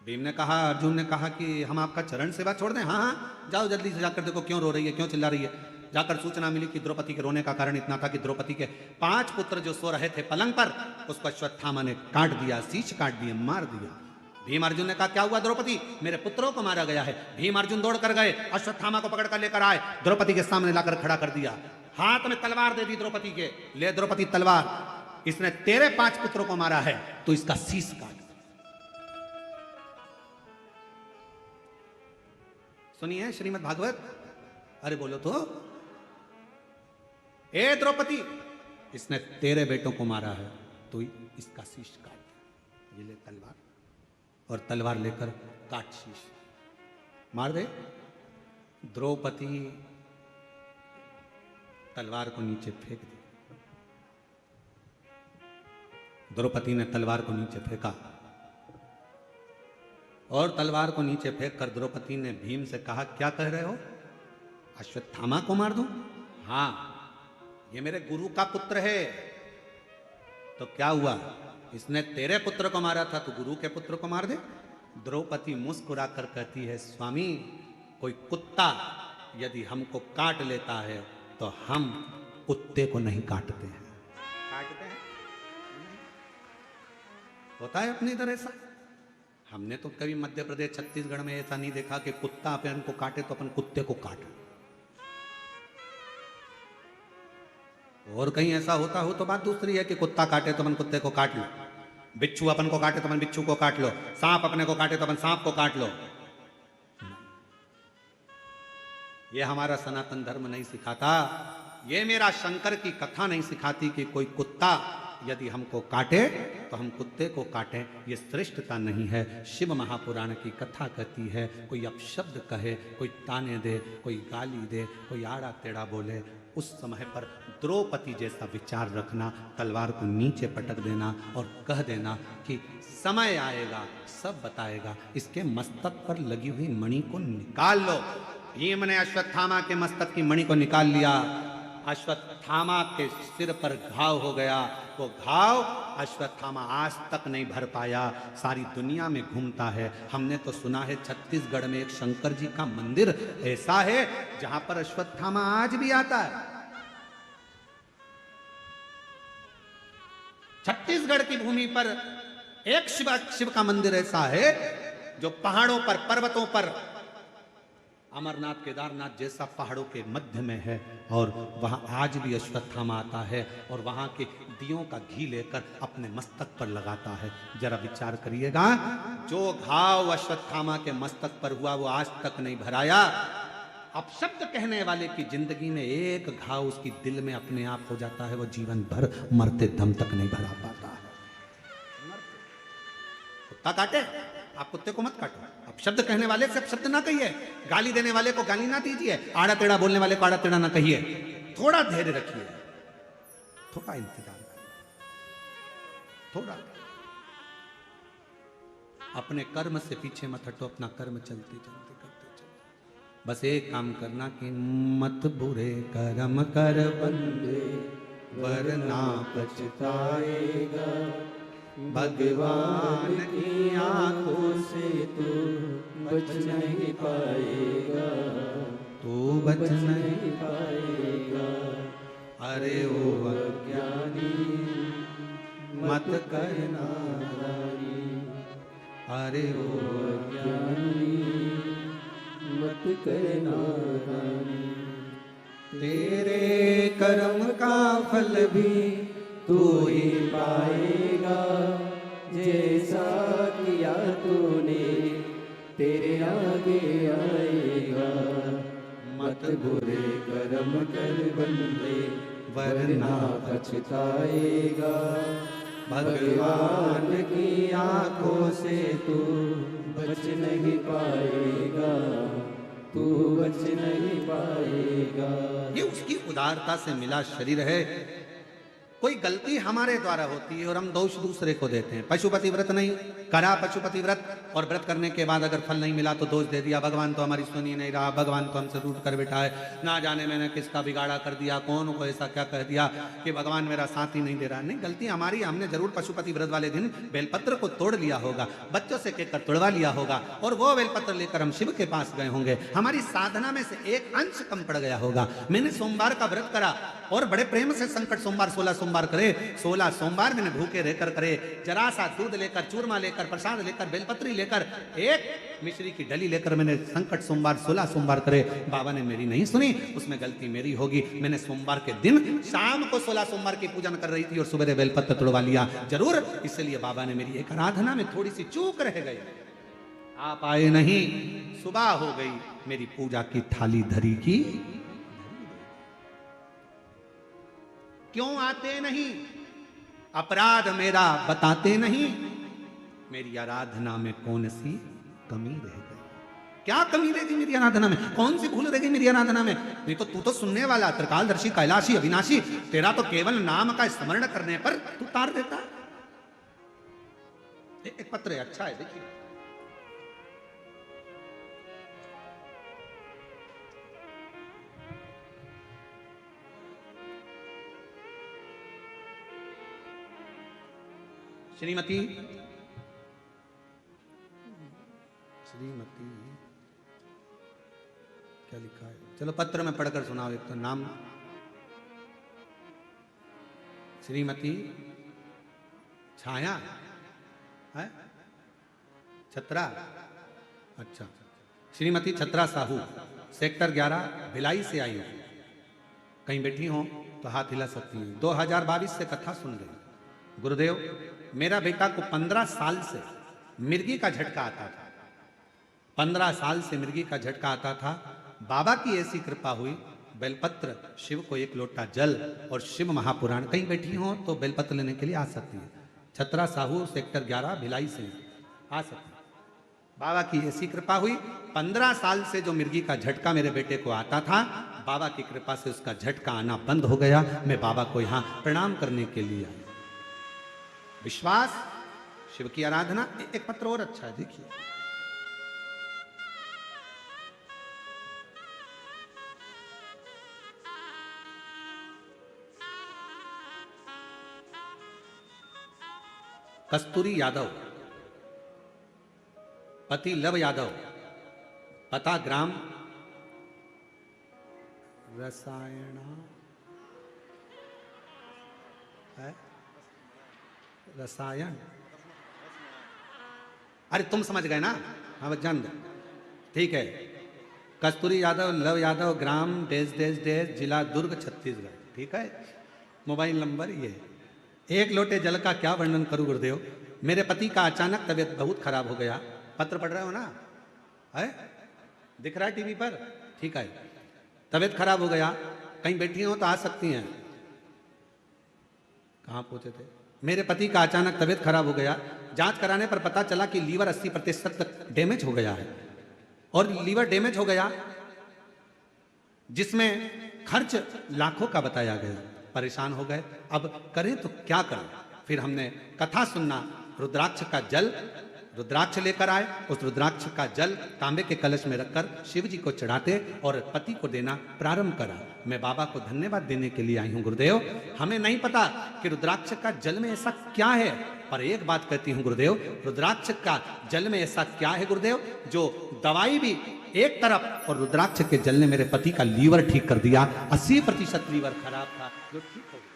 भीम ने कहा, अर्जुन ने कहा कि हम आपका चरण सेवा छोड़ दें? हाँ हाँ जाओ जल्दी से जाकर देखो क्यों रो रही है, क्यों चिल्ला रही है। जाकर सूचना मिली कि द्रौपदी के रोने का कारण इतना था कि द्रौपदी के 5 पुत्र जो सो रहे थे पलंग पर, उसको अश्वत्थामा ने काट दिया, शीश काट दिए, मार दिया। भीम अर्जुन ने कहा क्या हुआ द्रौपदी, मेरे पुत्रों को मारा गया है। भीम अर्जुन दौड़ कर गए, अश्वत्थामा को पकड़ कर लेकर आए, द्रौपदी के सामने लाकर खड़ा कर दिया, हाथ में तलवार दे दी द्रौपदी के, ले द्रौपदी तलवार, इसने तेरे 5 पुत्रों को मारा है तो इसका शीश काट। सुनिए श्रीमद् भागवत, अरे बोलो तो, ए द्रौपदी, इसने तेरे बेटों को मारा है तो इसका शीश काट। ये ले तलवार, और तलवार लेकर काट शीश, मार दे। द्रौपदी तलवार को नीचे फेंक दी। द्रौपदी ने तलवार को नीचे फेंका, और तलवार को नीचे फेंक कर द्रौपदी ने भीम से कहा क्या कह रहे हो, अश्वत्थामा को मार दूं? हाँ, ये मेरे गुरु का पुत्र है। तो क्या हुआ, इसने तेरे पुत्र को मारा था तो गुरु के पुत्र को मार दे। द्रौपदी मुस्कुरा कर कहती है, स्वामी, कोई कुत्ता यदि हमको काट लेता है तो हम कुत्ते को नहीं काटते हैं। काटते हैं? होता है अपनी तरह ऐसा। हमने तो कभी मध्य प्रदेश छत्तीसगढ़ में ऐसा नहीं देखा कि कुत्ता अपन को काटे तो अपन कुत्ते को काटे। और कहीं ऐसा होता हो तो बात दूसरी है कि कुत्ता काटे तो अपन कुत्ते को काट लो, बिच्छू अपन को काटे तो अपन बिच्छू को काट लो, सांप अपने को काटे तो अपन सांप को काट लो। ये हमारा सनातन धर्म नहीं सिखाता, ये मेरा शंकर की कथा नहीं सिखाती कि कोई कुत्ता यदि हमको काटे तो हम कुत्ते को काटें। ये श्रेष्ठता नहीं है। शिव महापुराण की कथा कहती है, कोई अपशब्द कहे, कोई ताने दे, कोई गाली दे, कोई आड़ा टेढ़ा बोले, उस समय पर द्रौपदी जैसा विचार रखना, तलवार को नीचे पटक देना और कह देना कि समय आएगा सब बताएगा, इसके मस्तक पर लगी हुई मणि को निकाल लो। भीम ने अश्वत्थामा के मस्तक की मणि को निकाल लिया, अश्वत्थामा के सिर पर घाव हो गया। वो घाव अश्वत्थामा आज तक नहीं भर पाया, सारी दुनिया में घूमता है। हमने तो सुना है छत्तीसगढ़ में एक शंकर जी का मंदिर ऐसा है जहां पर अश्वत्थामा आज भी आता है। छत्तीसगढ़ की भूमि पर एक शिव का मंदिर ऐसा है जो पहाड़ों पर, पर्वतों पर, अमरनाथ केदारनाथ जैसा पहाड़ों के मध्य में है, और वहां आज भी अश्वत्थामा आता है और वहां के दियों का घी लेकर अपने मस्तक पर लगाता है। जरा विचार करिएगा, जो घाव अश्वत्थामा के मस्तक पर हुआ वो आज तक नहीं भराया। अब शब्द कहने वाले की जिंदगी में एक घाव उसकी दिल में अपने आप हो जाता है, वो जीवन भर मरते दम तक नहीं भरा पाता है। कुत्ता काटे, आप कुत्ते को मत काटो। अब शब्द कहने वाले से शब्द ना कहिए, गाली देने वाले को गाली ना दीजिए, आड़ा टेढ़ा बोलने वाले को आड़ा टेढ़ा ना कहिए। थोड़ा धैर्य रखिए, थोड़ा इंतजार करिए, थोड़ा। अपने कर्म से पीछे मत हटो, अपना कर्म चलते चलते करते चलो। बस एक काम करना कि मत बुरे कर्म कर बंदे, वरना पछताएगा। भगवान की आंखों से तू बच नहीं पाएगा, तू बच नहीं पाएगा। अरे ओ अज्ञानी मत करना नारी, अरे ओ अज्ञानी मत करना नारी। तेरे कर्म का फल भी तू ही पाएगा, जैसा किया तूने तेरे आगे आएगा। मत बुरे कर्म कर बंदे, वरना पछताएगा। भगवान की आंखों से तू बच नहीं पाएगा, तू बच नहीं पाएगा। ये उसकी उदारता से मिला शरीर है। कोई गलती हमारे द्वारा होती है और हम दोष दूसरे को देते हैं। पशुपति व्रत नहीं करा, पशुपति व्रत, और व्रत करने के बाद अगर फल नहीं मिला तो दोष दे दिया, भगवान तो हमारी सुनी नहीं रहा, भगवान तो हमसे रूठ कर बैठा है, ना जाने मैंने किसका बिगाड़ा कर दिया, कौन को ऐसा क्या कह दिया कि भगवान मेरा साथ ही नहीं दे रहा। नहीं, गलती हमारी, हमने जरूर पशुपति व्रत वाले दिन बेलपत्र को तोड़ लिया होगा, बच्चों से कहकर तोड़वा लिया होगा, और वो बेलपत्र लेकर हम शिव के पास गए होंगे। हमारी साधना में से एक अंश कम पड़ गया होगा। मैंने सोमवार का व्रत करा, और बड़े प्रेम से संकट सोमवार 16 सोमवार करे। 16 सोमवार मैंने भूखे रहकर करे, जरा सा दूध लेकर, चूरमा लेकर, प्रसाद लेकर, बेलपत्री लेकर, एक मिश्री की डली लेकर मैंने संकट सोमवार 16 सोमवार करे। बाबा ने मेरी नहीं सुनी, उसमें गलती मेरी होगी। मैंने सोमवार के दिन शाम को 16 सोमवार की पूजन कर रही थी और सुबह बेलपत्र तोड़वा लिया जरूर, इसलिए बाबा ने मेरी एक आराधना में थोड़ी सी चूक रह गई। आप आए नहीं, सुबह हो गई, मेरी पूजा की थाली धरी की। क्यों आते नहीं? अपराध मेरा बताते नहीं। मेरी आराधना में कौन सी कमी रह गई? क्या कमी रह गई मेरी आराधना में? कौन सी भूल रह गई मेरी आराधना में? नहीं तो तू तो सुनने वाला, त्रिकालदर्शी, कैलाशी, अविनाशी, तेरा तो केवल नाम का स्मरण करने पर तू तार देता। एक पत्र है, अच्छा है, देखिए। श्रीमती क्या लिखा है? चलो पत्र में पढ़कर सुनाओ। एक तो नाम श्रीमती छाया है, छत्रा। अच्छा, श्रीमती छत्रा साहू, सेक्टर 11 भिलाई से आई हो। कहीं बैठी हो तो हाथ हिला सकती हैं। 2022 से कथा सुन रही। गुरुदेव, मेरा बेटा को 15 साल से मिर्गी का झटका आता था। 15 साल से मिर्गी का झटका आता था। बाबा की ऐसी कृपा हुई, बेलपत्र, शिव को एक लोटा जल और शिव महापुराण। कहीं बैठी हो तो बेलपत्र लेने के लिए आ सकती हैं। छत्रा साहू, सेक्टर 11 भिलाई से आ सकती हैं। बाबा की ऐसी कृपा हुई, 15 साल से जो मिर्गी का झटका मेरे बेटे को आता था, बाबा की कृपा से उसका झटका आना बंद हो गया। मैं बाबा को यहाँ प्रणाम करने के लिए आया। विश्वास, शिव की आराधना। एक पत्र और अच्छा है, देखिए। कस्तूरी यादव, पति लव यादव, पता ग्राम रसायना है, रसायन। अरे तुम समझ गए ना? हाँ जंद, ठीक है। कस्तूरी यादव, लव यादव, ग्राम डेज डेज डेज, जिला दुर्ग, छत्तीसगढ़। ठीक है, मोबाइल नंबर ये। एक लोटे जल का क्या वर्णन करूं गुरुदेव। मेरे पति का अचानक तबीयत बहुत खराब हो गया। पत्र पढ़ रहे हो ना? है, दिख रहा है टीवी पर? ठीक है। तबीयत खराब हो गया, कहीं बैठी हो तो आ सकती हैं। कहाँ पहुंचे थे? मेरे पति का अचानक तबीयत खराब हो गया। जांच कराने पर पता चला कि लीवर 80% तक डैमेज हो गया है। और लीवर डैमेज हो गया जिसमें खर्च लाखों का बताया गया। परेशान हो गए, अब करें तो क्या करें। फिर हमने कथा सुनना, रुद्राक्ष का जल, रुद्राक्ष लेकर आए। उस रुद्राक्ष का जल तांबे के कलश में रखकर शिव जी को चढ़ाते और पति को देना प्रारंभ करा। मैं बाबा को धन्यवाद देने के लिए आई हूं गुरुदेव। हमें नहीं पता कि रुद्राक्ष का जल में ऐसा क्या है, पर एक बात कहती हूं गुरुदेव, रुद्राक्ष का जल में ऐसा क्या है गुरुदेव, जो दवाई भी एक तरफ और रुद्राक्ष के जल ने मेरे पति का लीवर ठीक कर दिया। 80% लीवर खराब था, जो ठीक हो गया।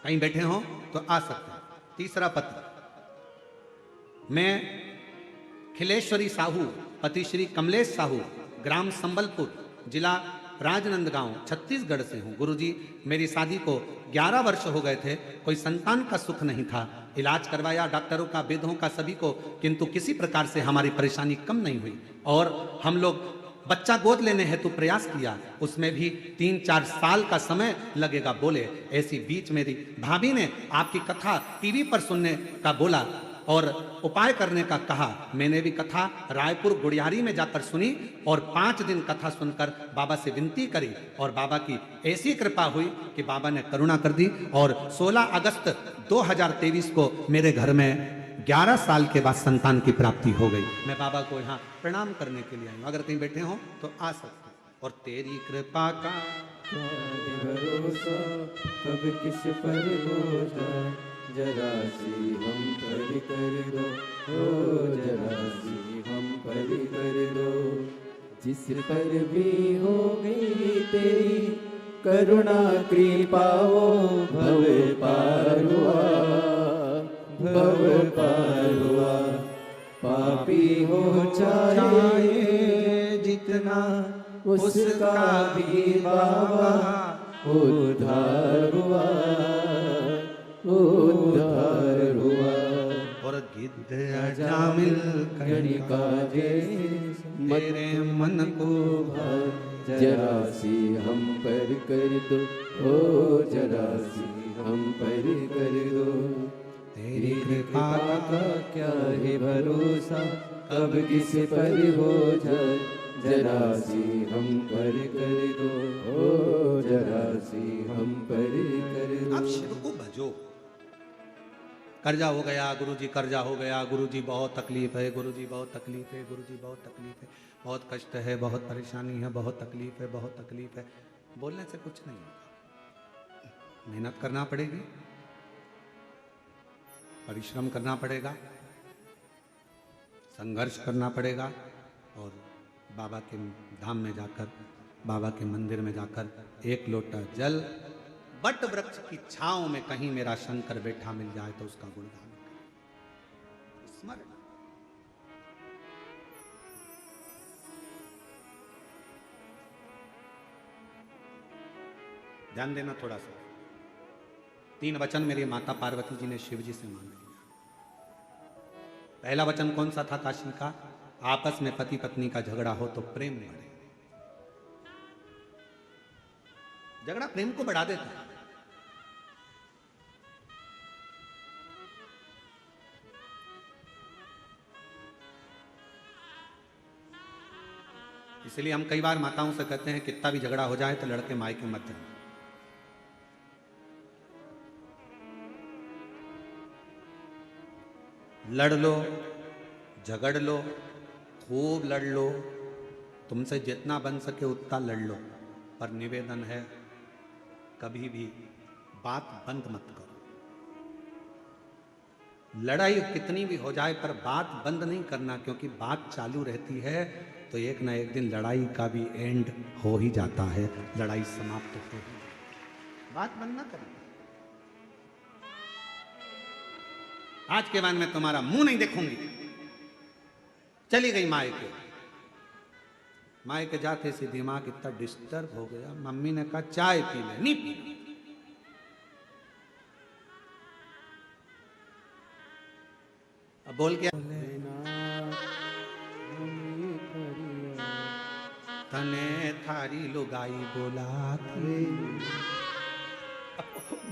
कहीं बैठे हो तो आ सकते हैं। तीसरा पत्र, मैं खिलेश्वरी साहू, पति श्री कमलेश साहू, ग्राम संबलपुर, जिला राजनंदगांव, छत्तीसगढ़ से हूँ। गुरुजी, मेरी शादी को 11 वर्ष हो गए थे। कोई संतान का सुख नहीं था। इलाज करवाया डॉक्टरों का, वेदों का, सभी को, किंतु किसी प्रकार से हमारी परेशानी कम नहीं हुई। और हम लोग बच्चा गोद लेने हेतु प्रयास किया, उसमें भी 3-4 साल का समय लगेगा बोले। ऐसी बीच मेरी भाभी ने आपकी कथा टीवी पर सुनने का बोला और उपाय करने का कहा। मैंने भी कथा रायपुर गुड़ियारी में जाकर सुनी और 5 दिन कथा सुनकर बाबा से विनती करी और बाबा की ऐसी कृपा हुई कि बाबा ने करुणा कर दी। और 16 अगस्त 2023 को मेरे घर में 11 साल के बाद संतान की प्राप्ति हो गई। मैं बाबा को यहाँ प्रणाम करने के लिए आई हूँ। अगर कहीं बैठे हो तो आ सकते। और तेरी कृपा का भरोसा कब किस पर हो जाए, जरा सी हम पर कर दो, ओ जरा सी हम पर कर दो। जिस पर भी हो गई तेरी करुणा कृपाओ भव पार हुआ, भव पार हुआ। पापी हो चाहे जितना उसका भी बाबा उद्धार हुआ, उद्धार हुआ। और गिद्ध अजामिल कणिका जैसे मेरे मन को जरा सी हम पर कर दो, ओ जरा सी हम पर कर दो। तेरी कृपा का क्या है भरोसा, कब किस पर हो जाए, जरा सी हम पर कर दो, ओ जरा सी हम पर कर दो। अब शिव को भजो। कर्जा हो गया गुरुजी, कर्जा हो गया गुरुजी, बहुत तकलीफ है गुरुजी, बहुत तकलीफ है गुरुजी, बहुत तकलीफ है, बहुत कष्ट है, बहुत परेशानी है, बहुत तकलीफ है, बहुत तकलीफ है। बोलने से कुछ नहीं होगा, मेहनत करना पड़ेगी, परिश्रम करना पड़ेगा, संघर्ष करना पड़ेगा, और बाबा के धाम में जाकर, बाबा के मंदिर में जाकर एक लोटा जल बट वृक्ष की छांव में कहीं मेरा शंकर बैठा मिल जाए तो उसका गुणगान करें। स्मरण। ध्यान देना थोड़ा सा। 3 वचन मेरी माता पार्वती जी ने शिव जी से मांग लिया। पहला वचन कौन सा था काशी का? आपस में पति पत्नी का झगड़ा हो तो प्रेम बढ़े। झगड़ा प्रेम को बढ़ा देता है। इसलिए हम कई बार माताओं से कहते हैं कितना भी झगड़ा हो जाए तो लड़के मायके मत जाना। लड़ लो, झगड़ लो, खूब लड़ लो, तुमसे जितना बन सके उतना लड़ लो, पर निवेदन है कभी भी बात बंद मत करो। लड़ाई कितनी भी हो जाए पर बात बंद नहीं करना, क्योंकि बात चालू रहती है तो एक ना एक दिन लड़ाई का भी एंड हो ही जाता है, लड़ाई समाप्त हो ही जाती है। बात बंद ना करना। आज के बाद मैं तुम्हारा मुंह नहीं देखूंगी। चली गई मायके। मायके जाते से दिमाग इतना डिस्टर्ब हो गया, मम्मी ने कहा चाय पी ले, नहीं पी। अब बोल क्या? तने थारी लुगाई बोला थी।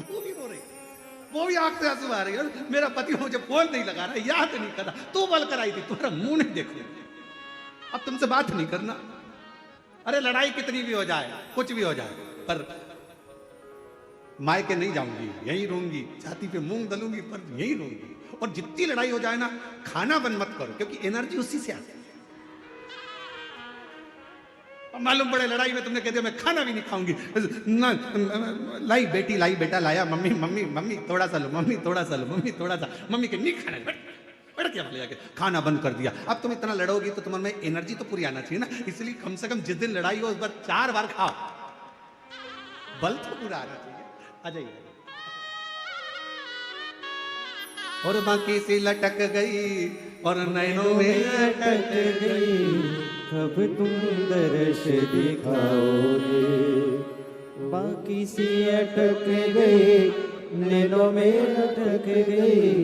वो भी रो रही, वो भी आंख से आंसू आ रही है। मेरा पति मुझे फोन नहीं लगा रहा, याद नहीं कर रहा, तू बोल कर आई थी, तुम्हारा मुंह नहीं देखो, अब तुमसे बात नहीं करना। अरे लड़ाई कितनी भी हो जाए, कुछ भी हो जाए, पर मायके नहीं जाऊंगी, यहीं रहूंगी, छाती पे मूंग दलूंगी, पर यहीं रहूंगी। और जितनी लड़ाई हो जाए ना, खाना बंद मत करो, क्योंकि एनर्जी उसी से आती है। मालूम पड़े लड़ाई में तुमने कह दिया मैं खाना भी नहीं खाऊंगी, ना लाई बेटी लाई बेटा लाया, मम्मी मम्मी मम्मी थोड़ा सा लो, मम्मी थोड़ा सा लो, मम्मी थोड़ा सा, मम्मी के नहीं खाना, बैठ क्या ले जाके खाना बंद कर दिया। अब तुम इतना लड़ोगी तो तुम्हारे में एनर्जी तो पूरी आना चाहिए ना, इसलिए कम से कम जिस दिन लड़ाई हो उस बार 4 बार खाओ, बल तो पूरा आना चाहिए। आ जाइए। और बाकी सी लटक गई और नैनों में अटक गई, कब तुम दर्श दिखाओगे। बाकी सी अटक गई, नैनों में अटक गई,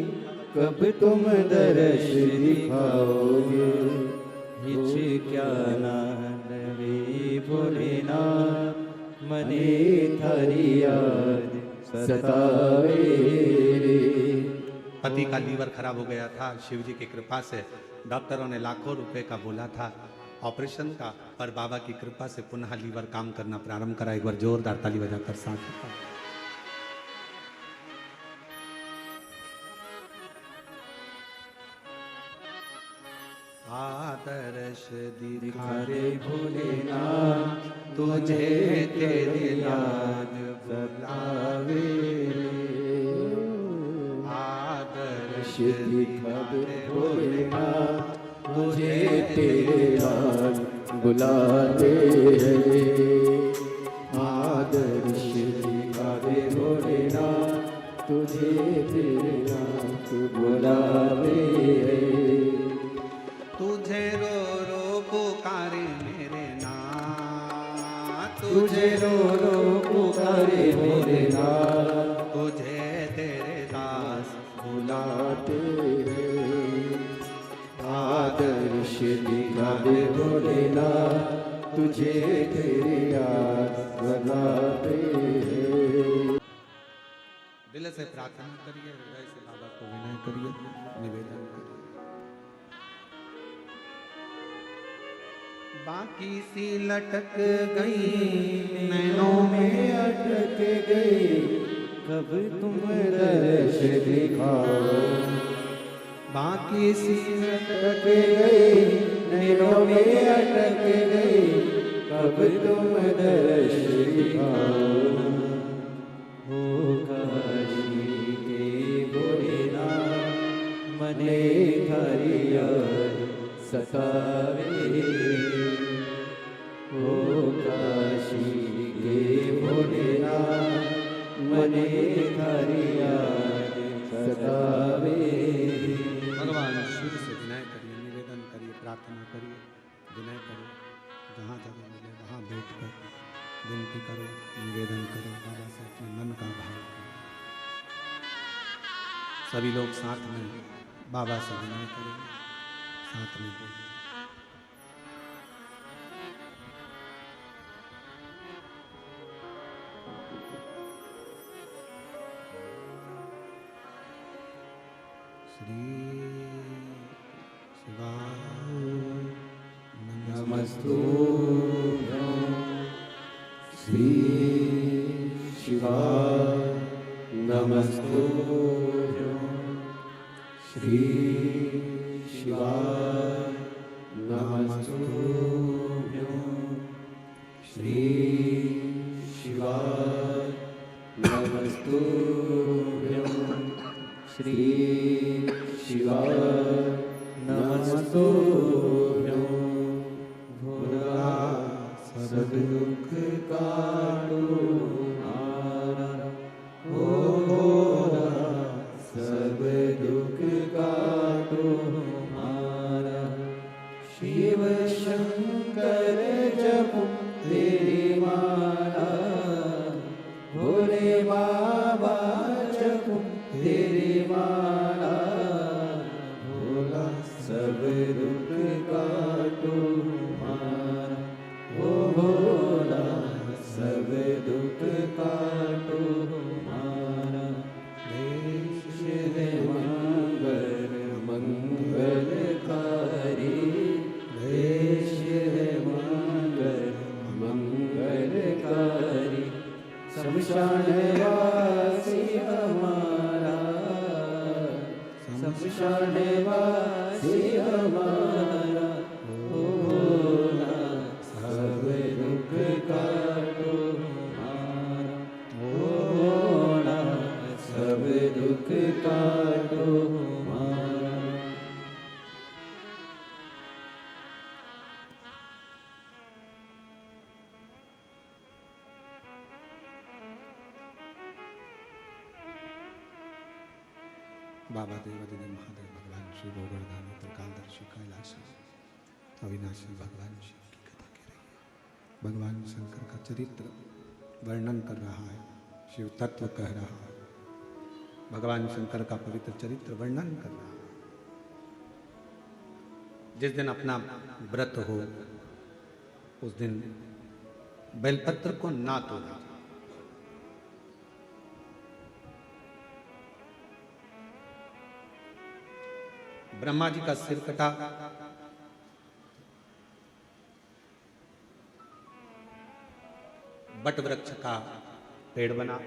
कब तुम दर्श दिखाओगे। हिचक्याना नवे भोलेनाथ, मने थारी याद सतावे रे। पति का लीवर खराब हो गया था, शिव जी की कृपा से डॉक्टरों ने लाखों रुपए का बोला था ऑपरेशन का, पर बाबा की कृपा से पुनः लीवर काम करना प्रारंभ करा। एक बार जोरदार ताली बजाकर साथ आदर्श दिखा दे भोलेनाथ, तुझे तेरी याद बुलावे। आदर्श दिखा दे भोलेनाथ, तुझे तेरे याद बुलावे। आदर्श तुझे तेरे नाथ बुलावे तुझे रो रो पुकारे मेरे नाथ तुझे रो रो पुकारे मेरे नाथ तुझे तेरे दास बुलाते हैं आदर्श दिखावे भोलेनाथ तुझे तेरे याद लगाते हैं। दिल से प्रार्थना करिए, हृदय से बाबा को विनय करिए, निवेदन करिए। बाकी सी लटक गई नैनों में अटक गई कब तुम दर्श दिखाओ बाकी सी अटक गई नैनों में अटक गई कब तुम दर्श दिखाओ हो काशी के भोलेनाथ मने हरिया सतावे हो काशी के भोलेनाथ मने हरिया सतावे। भगवान शिव से विनय करिए, निवेदन करिए, प्रार्थना करिए, विनय करो, जहाँ जगह मिले वहाँ बैठ कर विनती करो, निवेदन करो, बाबा से अपने मन का भाव करो। सभी लोग साथ में बाबा से विनय करें, साथ में बोलें। श्री शिवाय नमस्तुभ्यं श्री शिवाय नमस्तुभ्यं श्री शिवाय नमस्तुभ्यं श्री शिवाय नमस्तुभ्यं श्री शिवाय नमस्तुभ्यं भोला सब दुख काटो हमारा ओ भोला सब दुख काटो हमारा शिव शंकर जप तेरी माला भोले बाबा जप तेरी माला भोला सब दुख काटो हमारा ओ भोला सब दुख काटो हमारा देश है मंगल मंगलकारी देश है मंगल मंगलकारी शमशान वासी हमारा शमशान वासी हमारा ओ भोला सब दुख काटो हमारा ओ भोला सब दुख काटो हमारा। बाबा देवादिदेव महादेव भगवान श्री गोवर्धन त्रिकालदर्शी कैलाशी अविनाशी भगवान शिव की कथा कह रही है। भगवान शंकर का चरित्र वर्णन कर रहा है, शिव तत्व कह रहा है, भगवान शंकर का पवित्र चरित्र वर्णन कर रहा है। जिस दिन अपना व्रत हो उस दिन बेलपत्र को ना तोड़ना। ब्रह्मा जी का सिर कटा, बट वृक्ष का पेड़ बना,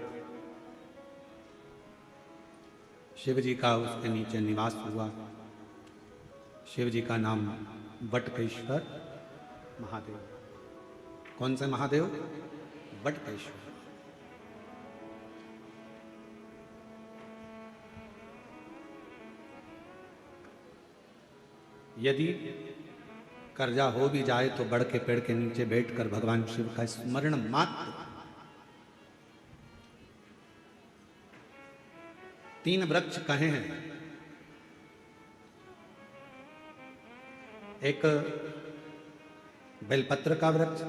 शिव जी का उसके नीचे निवास हुआ। शिव जी का नाम वटकेश्वर महादेव। कौन से महादेव? वटकेश्वर। यदि कर्जा हो भी जाए तो बड़ के पेड़ के नीचे बैठकर भगवान शिव का स्मरण मात्र 3 वृक्ष कहे हैं। एक बेलपत्र का वृक्ष,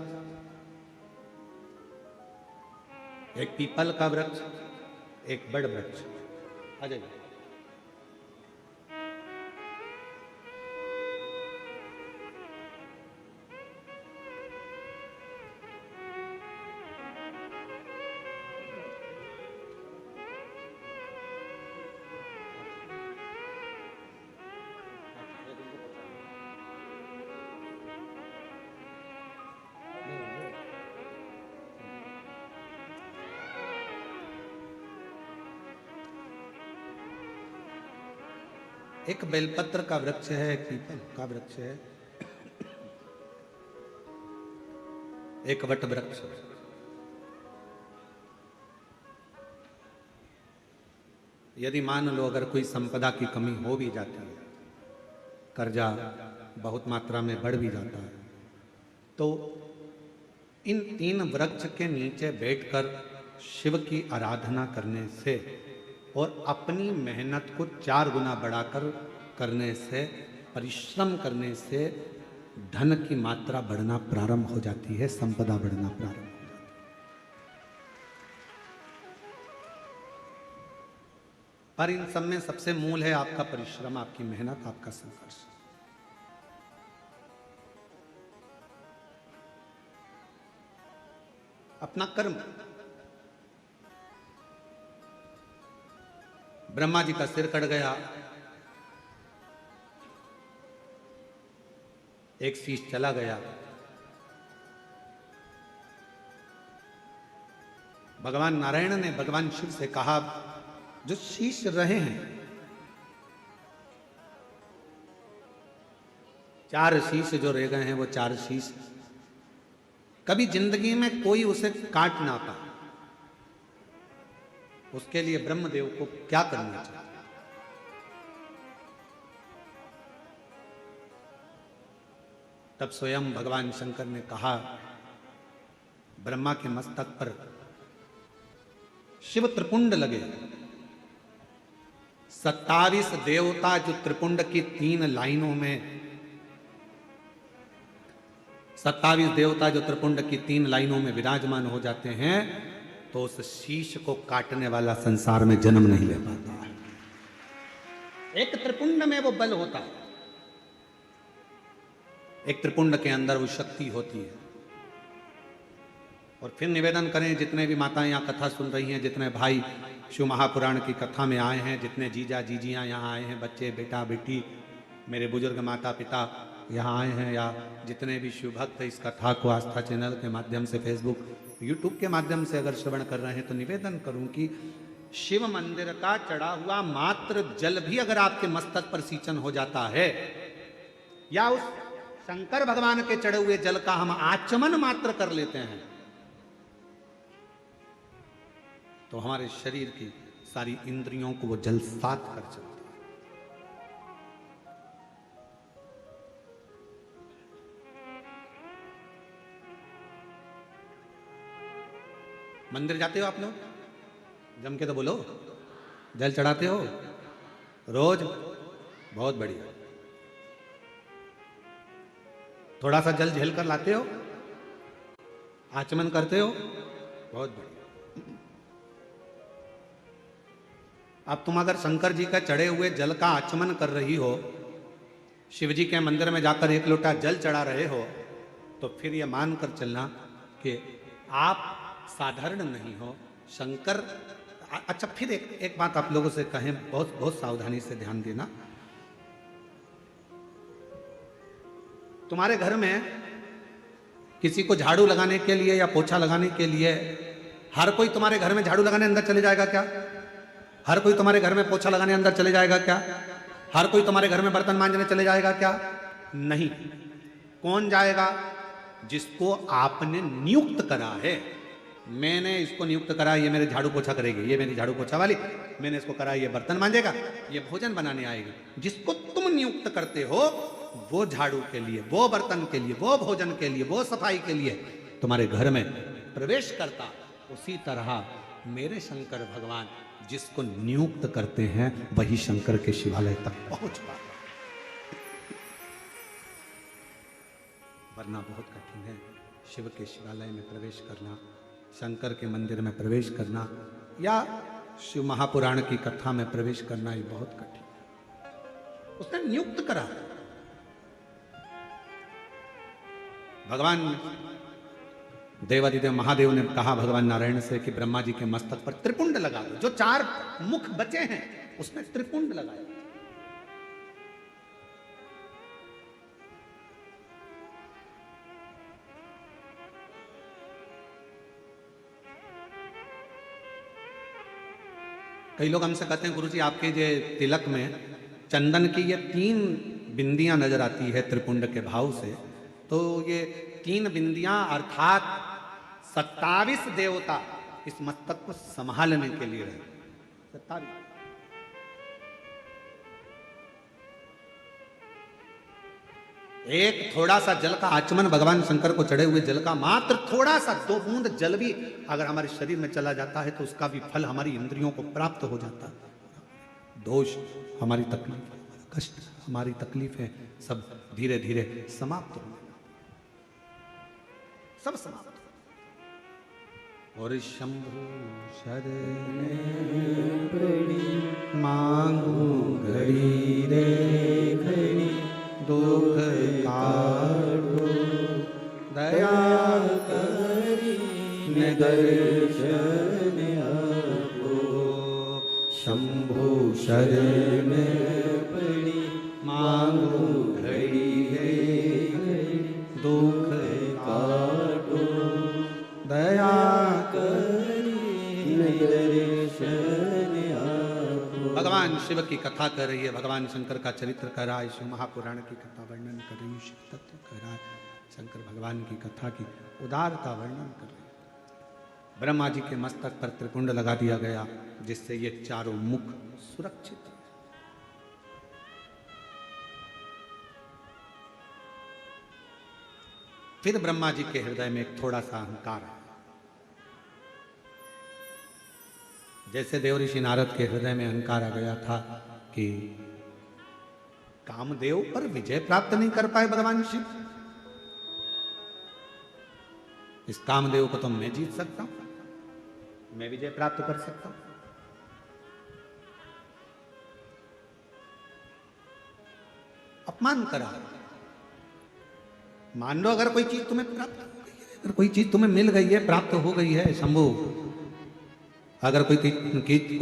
एक पीपल का वृक्ष, एक बड़ वृक्ष। अजय एक बेलपत्र का वृक्ष है, एक पीपल का वृक्ष है, एक वट वृक्ष। यदि मान लो अगर कोई संपदा की कमी हो भी जाती है, कर्जा बहुत मात्रा में बढ़ भी जाता है, तो इन 3 वृक्ष के नीचे बैठकर शिव की आराधना करने से और अपनी मेहनत को 4 गुना बढ़ाकर करने से, परिश्रम करने से धन की मात्रा बढ़ना प्रारंभ हो जाती है, संपदा बढ़ना प्रारंभ हो जाती है। पर इन सब में सबसे मूल है आपका परिश्रम, आपकी मेहनत, आपका संघर्ष। अपना कर्म। ब्रह्मा जी का सिर कट गया, एक शीश चला गया। भगवान नारायण ने भगवान शिव से कहा, जो शीश रहे हैं, 4 शीश जो रह गए हैं, वो 4 शीश कभी जिंदगी में कोई उसे काट ना पाए, उसके लिए ब्रह्मदेव को क्या करना चाहिए? तब स्वयं भगवान शंकर ने कहा, ब्रह्मा के मस्तक पर शिव त्रिपुंड लगे। 27 देवता जो त्रिपुंड की 3 लाइनों में, 27 देवता जो त्रिपुंड की 3 लाइनों में विराजमान हो जाते हैं, तो उस शीश को काटने वाला संसार में जन्म नहीं ले पाता है। एक त्रिपुंड में वो बल होता है, एक त्रिपुंड के अंदर वो शक्ति होती है। और फिर निवेदन करें, जितने भी माताएं यहाँ कथा सुन रही हैं, जितने भाई शिव महापुराण की कथा में आए हैं, जितने जीजा जीजियाँ यहाँ आए हैं, बच्चे बेटा बेटी, मेरे बुजुर्ग माता पिता यहाँ आए हैं, या जितने भी शिव भक्त इस कथा को आस्था चैनल के माध्यम से, फेसबुक यूट्यूब के माध्यम से अगर श्रवण कर रहे हैं, तो निवेदन करूं कि शिव मंदिर का चढ़ा हुआ मात्र जल भी अगर आपके मस्तक पर सिंचन हो जाता है, या उस शंकर भगवान के चढ़े हुए जल का हम आचमन मात्र कर लेते हैं, तो हमारे शरीर की सारी इंद्रियों को वो जल साथ कर चलता है। मंदिर जाते हो आप लोग? जम के तो बोलो। जल चढ़ाते हो रोज? बहुत बढ़िया। थोड़ा सा जल झेल कर लाते हो? आचमन करते हो? बहुत बढ़िया। अब तुम अगर शंकर जी का चढ़े हुए जल का आचमन कर रही हो, शिव जी के मंदिर में जाकर 1 लोटा जल चढ़ा रहे हो, तो फिर यह मानकर चलना कि आप साधारण नहीं हो। शंकर, अच्छा फिर एक बात आप लोगों से कहें, बहुत बहुत सावधानी से ध्यान देना। तुम्हारे घर में किसी को झाड़ू लगाने के लिए या पोछा लगाने के लिए, हर कोई तुम्हारे घर में झाड़ू लगाने अंदर चले जाएगा क्या? हर कोई तुम्हारे घर में पोछा लगाने अंदर चले जाएगा क्या? हर कोई तुम्हारे घर में बर्तन मांजने चले जाएगा क्या? नहीं। कौन जाएगा? जिसको आपने नियुक्त करा है। मैंने इसको नियुक्त करा, ये मेरे झाड़ू पोछा करेगी, ये मेरी झाड़ू पोछा वाली, मैंने इसको करा, ये बर्तन मांजेगा, ये भोजन बनाने आएगी। जिसको तुम नियुक्त करते हो, वो झाड़ू के लिए, वो बर्तन के लिए, वो भोजन के लिए, वो सफाई के लिए तुम्हारे घर में प्रवेश करता। उसी तरह मेरे शंकर भगवान जिसको नियुक्त करते हैं वही शंकर के शिवालय तक पहुंच पाता, वरना बहुत कठिन है शिव के शिवालय में प्रवेश करना, शंकर के मंदिर में प्रवेश करना या शिव महापुराण की कथा में प्रवेश करना, ये बहुत कठिन है। उसने नियुक्त करा। भगवान देवादिदेव महादेव ने कहा भगवान नारायण से कि ब्रह्मा जी के मस्तक पर त्रिपुंड लगा दो, जो 4 मुख बचे हैं उसमें त्रिपुंड लगाया। कई लोग हमसे कहते हैं गुरुजी आपके जे तिलक में चंदन की ये 3 बिंदियां नजर आती है त्रिपुंड के भाव से, तो ये 3 बिंदियां अर्थात 27 देवता इस मस्तक को संभालने के लिए रहे। 27 एक थोड़ा सा जल का आचमन भगवान शंकर को चढ़े हुए जल का मात्र थोड़ा सा 2 बूंद जल भी अगर हमारे शरीर में चला जाता है तो उसका भी फल हमारी इंद्रियों को प्राप्त हो जाता है। दोष, हमारी तकलीफ, कष्ट, हमारी तकलीफें सब धीरे धीरे समाप्त हो, सब समाप्त। और शंभु शरण पड़ी मांगू घड़ी रे घड़ी, दुख काटो दया करी दर्शन आपो, शंभु शरण पड़ी मांगू घड़ी रे घड़ी, दुख काटो दया करी दर्शन आपो। भगवान शिव की कथा कर रही है, भगवान शंकर का चरित्र कर रहा है, शिव महापुराण की कथा वर्णन कर रही है, शिव तत्व कर रहा है, शंकर भगवान की कथा की उदारता वर्णन कर रही है। ब्रह्मा जी के मस्तक पर त्रिपुंड लगा दिया गया जिससे ये 4 मुख सुरक्षित है। फिर ब्रह्मा जी के हृदय में एक थोड़ा सा अहंकार है, जैसे देव ऋषि नारद के हृदय में अहंकार आ गया था कि कामदेव पर विजय प्राप्त नहीं कर पाए भगवान शिव, इस कामदेव को तो मैं जीत सकता हूं, मैं विजय प्राप्त कर सकता हूं। अपमान करा। मान लो अगर कोई चीज तुम्हें प्राप्त हो गई है, अगर कोई चीज तुम्हें मिल गई है, प्राप्त हो गई है शंभू, अगर कोई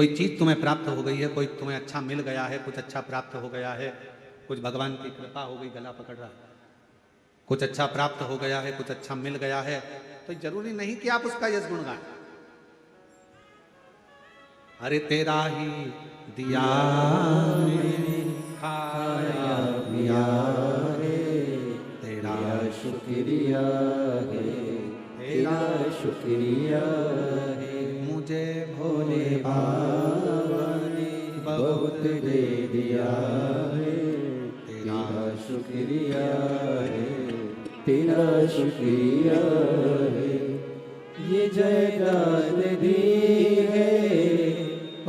चीज तुम्हें प्राप्त हो गई है, कोई तुम्हें अच्छा मिल गया है, कुछ अच्छा प्राप्त हो गया है, कुछ भगवान की कृपा हो गई, गला पकड़ रहा है, कुछ अच्छा प्राप्त हो गया है, कुछ अच्छा मिल गया है, तो जरूरी नहीं कि आप उसका यश गुण गाएं। अरे तेरा ही दिया खाया पिया है, तेरा शुक्रिया है, तेरा शुक्रिया है, मुझे भोले बाबा ने बहुत दे दिया है, तेरा शुक्रिया है, तेरा शुक्रिया है। ये जायदाद दी है,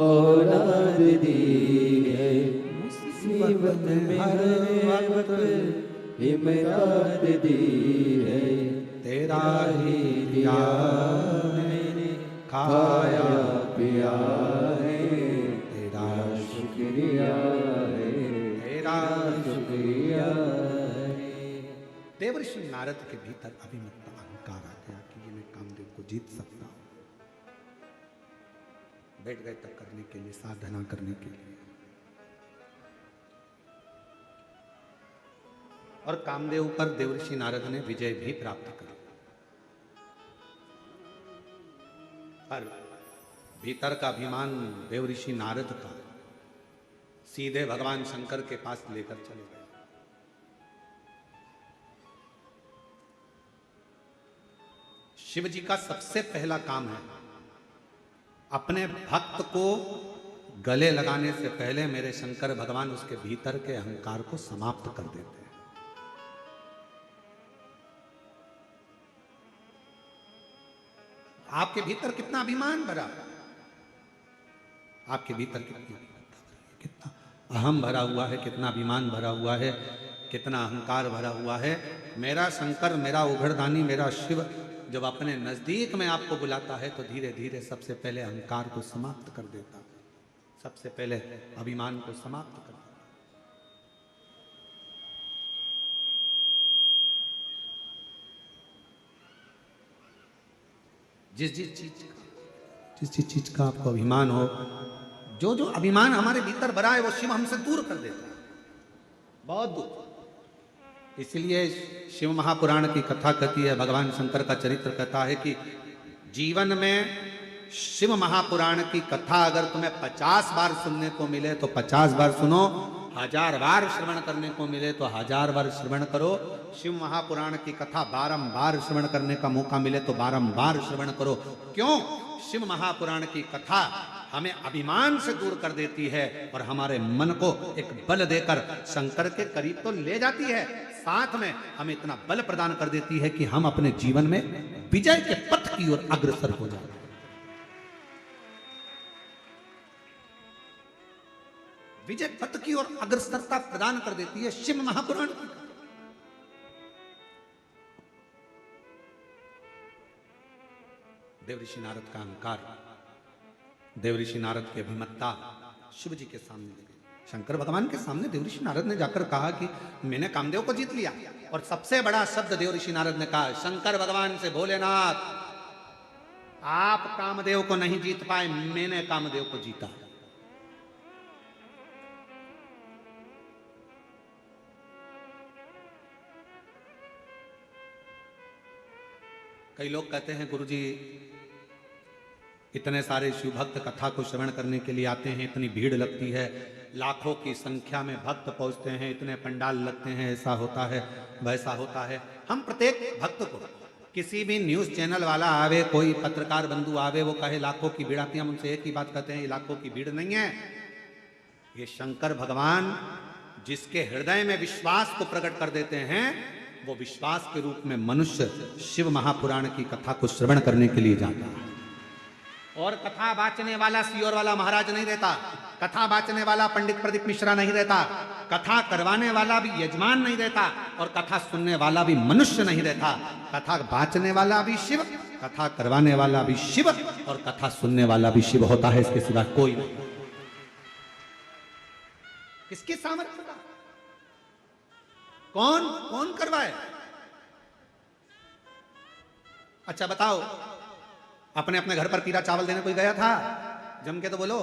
औलाद दी है, मुसीबत में हर वक्त इमदाद दी है, तेरा ही दिया मैंने खाया पिया है, तेरा शुक्रिया है, तेरा शुक्रिया है। देवर्षि नारद के भीतर अभिमत अहंकार आ गया कि ये मैं कामदेव को जीत सकता हूं। बैठ गए तक करने के लिए, साधना करने के लिए, और कामदेव पर देवर्षि नारद ने विजय भी प्राप्त कर। पर भीतर का अभिमान देवर्षि नारद का सीधे भगवान शंकर के पास लेकर चले गए। शिव जी का सबसे पहला काम है अपने भक्त को गले लगाने से पहले मेरे शंकर भगवान उसके भीतर के अहंकार को समाप्त कर देते हैं। आपके भीतर कितना अभिमान भरा, आपके भीतर कितना अहम भरा हुआ है, कितना अभिमान भरा हुआ है, कितना अहंकार भरा हुआ है। मेरा शंकर, मेरा उघड़दानी, मेरा शिव जब अपने नजदीक में आपको बुलाता है तो धीरे धीरे सबसे पहले अहंकार को समाप्त कर देता है, सबसे पहले अभिमान को समाप्त कर देता। जिस चीज का आपको अभिमान हो, जो जो अभिमान हमारे भीतर भरा है वो शिव हमसे दूर कर देता है, बहुत दूर। इसलिए शिव महापुराण की कथा कहती है, भगवान शंकर का चरित्र कहता है कि जीवन में शिव महापुराण की कथा अगर तुम्हें 50 बार सुनने को मिले तो 50 बार सुनो, 1000 बार श्रवण करने को मिले तो 1000 बार श्रवण करो। शिव महापुराण की कथा बारंबार श्रवण करने का मौका मिले तो बारंबार श्रवण करो। क्यों? शिव महापुराण की कथा हमें अभिमान से दूर कर देती है और हमारे मन को एक बल देकर शंकर के करीब तो ले जाती है, साथ में हमें इतना बल प्रदान कर देती है कि हम अपने जीवन में विजय के पथ की ओर अग्रसर हो जाए। विजय पथ की ओर अग्रसरता प्रदान कर देती है शिव महापुराण की। देवऋषि नारद का अहंकार, देवऋषि नारद की अभिमत्ता शिव जी के सामने लगी। शंकर भगवान के सामने देवऋषि नारद ने जाकर कहा कि मैंने कामदेव को जीत लिया। और सबसे बड़ा शब्द देवऋषि नारद ने कहा शंकर भगवान से, भोलेनाथ आप कामदेव को नहीं जीत पाए, मैंने कामदेव को जीता। कई लोग कहते हैं गुरुजी इतने सारे शिव भक्त कथा को श्रवण करने के लिए आते हैं, इतनी भीड़ लगती है, लाखों की संख्या में भक्त पहुंचते हैं, इतने पंडाल लगते हैं, ऐसा होता है वैसा होता है। हम प्रत्येक भक्त को, किसी भी न्यूज चैनल वाला आवे, कोई पत्रकार बंधु आवे, वो कहे लाखों की भीड़ आती है, हम उनसे एक ही बात कहते हैं, ये लाखों की भीड़ नहीं है, ये शंकर भगवान जिसके हृदय में विश्वास को प्रकट कर देते हैं, वो विश्वास के रूप में मनुष्य शिव महापुराण की कथा को श्रवण करने के लिए जाता है। और कथा वाचने वाला सियोर वाला महाराज नहीं रहता, कथा वाचने वाला पंडित प्रदीप मिश्रा नहीं रहता, कथा करवाने वाला भी यजमान नहीं रहता, और कथा सुनने वाला भी मनुष्य नहीं रहता। कथा वाचने वाला भी शिव, कथा करवाने वाला भी शिव, और कथा सुनने वाला भी शिव होता है, इसके सिवा कोई नहीं। किसके सामर्थ्य का? कौन कौन करवाए? अच्छा बताओ, अपने अपने घर पर पीरा चावल देने कोई गया था? जम के तो बोलो।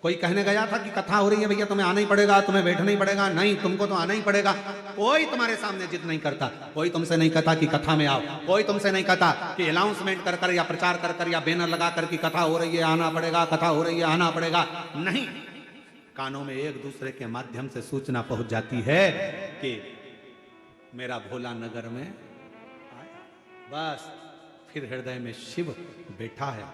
कोई कहने गया था कि कथा हो रही है भैया तुम्हें आना ही पड़ेगा, तुम्हें बैठना ही पड़ेगा? नहीं, तुमको तो आना ही पड़ेगा। कोई तुम्हारे सामने जिद नहीं करता, कोई तुमसे नहीं कहता कि कथा में आओ, कोई तुमसे नहीं कहता कि अनाउंसमेंट कर कर या प्रचार कर कर या बैनर लगा कर कि कथा हो रही है आना पड़ेगा, कथा हो रही है आना पड़ेगा। नहीं, कानों में एक दूसरे के माध्यम से सूचना पहुंच जाती है कि मेरा भोला नगर में आया। बस फिर हृदय में शिव बैठा है।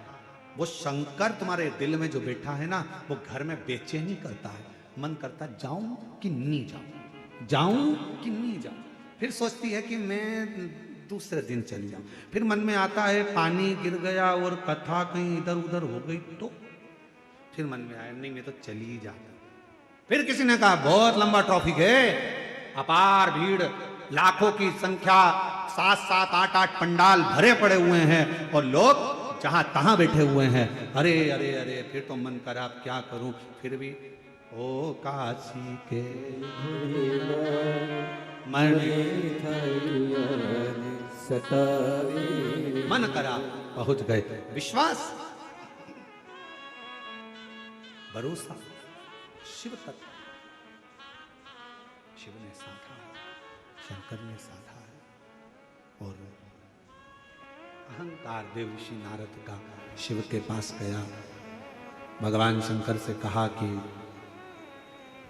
वो शंकर तुम्हारे दिल में जो बैठा है ना, वो घर में बेचैनी करता है, मन करता जाऊं कि नहीं जाऊं, जाऊं कि नहीं जाऊं। फिर सोचती है कि मैं दूसरे दिन चली जाऊं। फिर मन में आता है पानी गिर गया और कथा कहीं इधर उधर हो गई तो फिर मन में आया नहीं मैं तो चली ही जाता। फिर किसी ने कहा बहुत लंबा ट्रॉफिक है, अपार भीड़, लाखों की संख्या, 7-7, 8-8 पंडाल भरे पड़े हुए हैं और लोग जहां तहां बैठे हुए हैं। अरे अरे अरे, फिर तो मन करा अब क्या करूं। फिर भी ओ काशी के मन करा पहुंच गए। विश्वास, भरोसा शिव तत्व, शिव ने साधा है, शंकर ने साधा है। और अहंकार देवऋषि नारद का शिव के पास गया, भगवान शंकर से कहा कि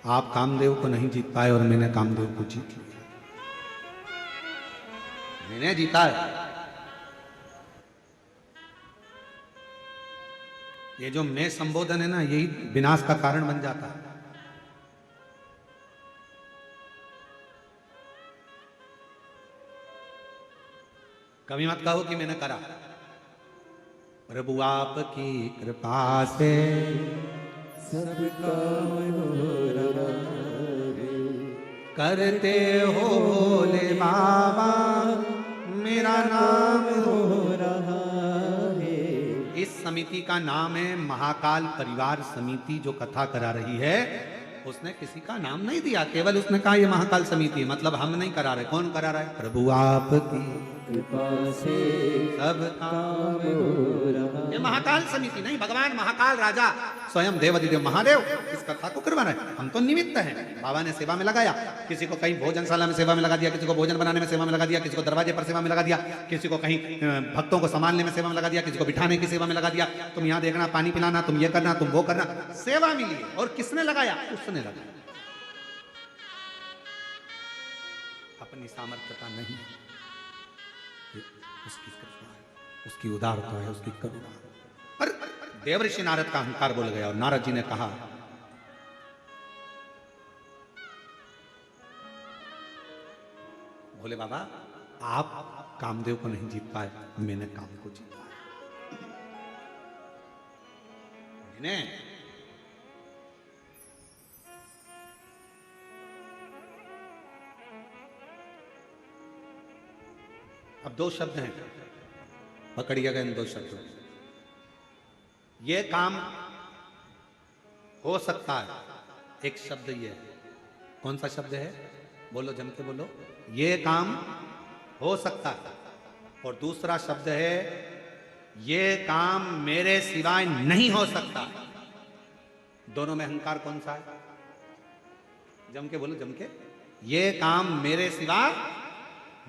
आप कामदेव को नहीं जीत पाए और मैंने कामदेव को जीत लिया, मैंने जीता है। ये जो मैं संबोधन है ना, यही विनाश का कारण बन जाता है। कभी मत कहो कि मैंने करा। प्रभु आपकी कृपा से सबका मनोरथ है। करते हो भोले बाबा मेरा नाम हो रहा है। इस समिति का नाम है महाकाल परिवार समिति। जो कथा करा रही है उसने किसी का नाम नहीं दिया, केवल उसने कहा ये महाकाल समिति है। मतलब हम नहीं करा रहे, कौन करा रहा है? प्रभु आपकी कृपा से सब काम हो रहा। ये महाकाल समिति नहीं, भगवान महाकाल राजा स्वयं देवाधिदेव महादेव इस कथा को करवा रहे हैं। हम तो निमित्त हैं। बाबा ने सेवा में लगाया, किसी को कहीं भोजनशाला में सेवा में लगा दिया, किसी को भोजन बनाने में सेवा में लगा दिया, किसी को दरवाजे पर सेवा में लगा दिया, किसी को कहीं भक्तों को संभालने में सेवा में लगा दिया, किसी को बिठाने की सेवा में लगा दिया। तुम यहाँ देखना, पानी पिलाना, तुम ये करना, तुम वो करना, सेवा मिली। और किसने लगाया? उसने लगाया। अपनी सामर्थ्यता नहीं, उसकी कृपा है, उसकी उदारता है, उसकी करुणा। पर देवऋषि नारद का अहंकार बोल गया और नारद जी ने कहा, भोले बाबा आप कामदेव को नहीं जीत पाए, मैंने काम को जीता है। मैंने अब दो शब्द हैं, पकड़िएगा इन दो शब्दों। ये काम हो सकता है, एक शब्द ये है। कौन सा शब्द है? बोलो, जम के बोलो। ये काम हो सकता है। और दूसरा शब्द है, ये काम मेरे सिवाय नहीं हो सकता। दोनों में अहंकार कौन सा है? जम के बोलो, जम के। ये काम मेरे सिवा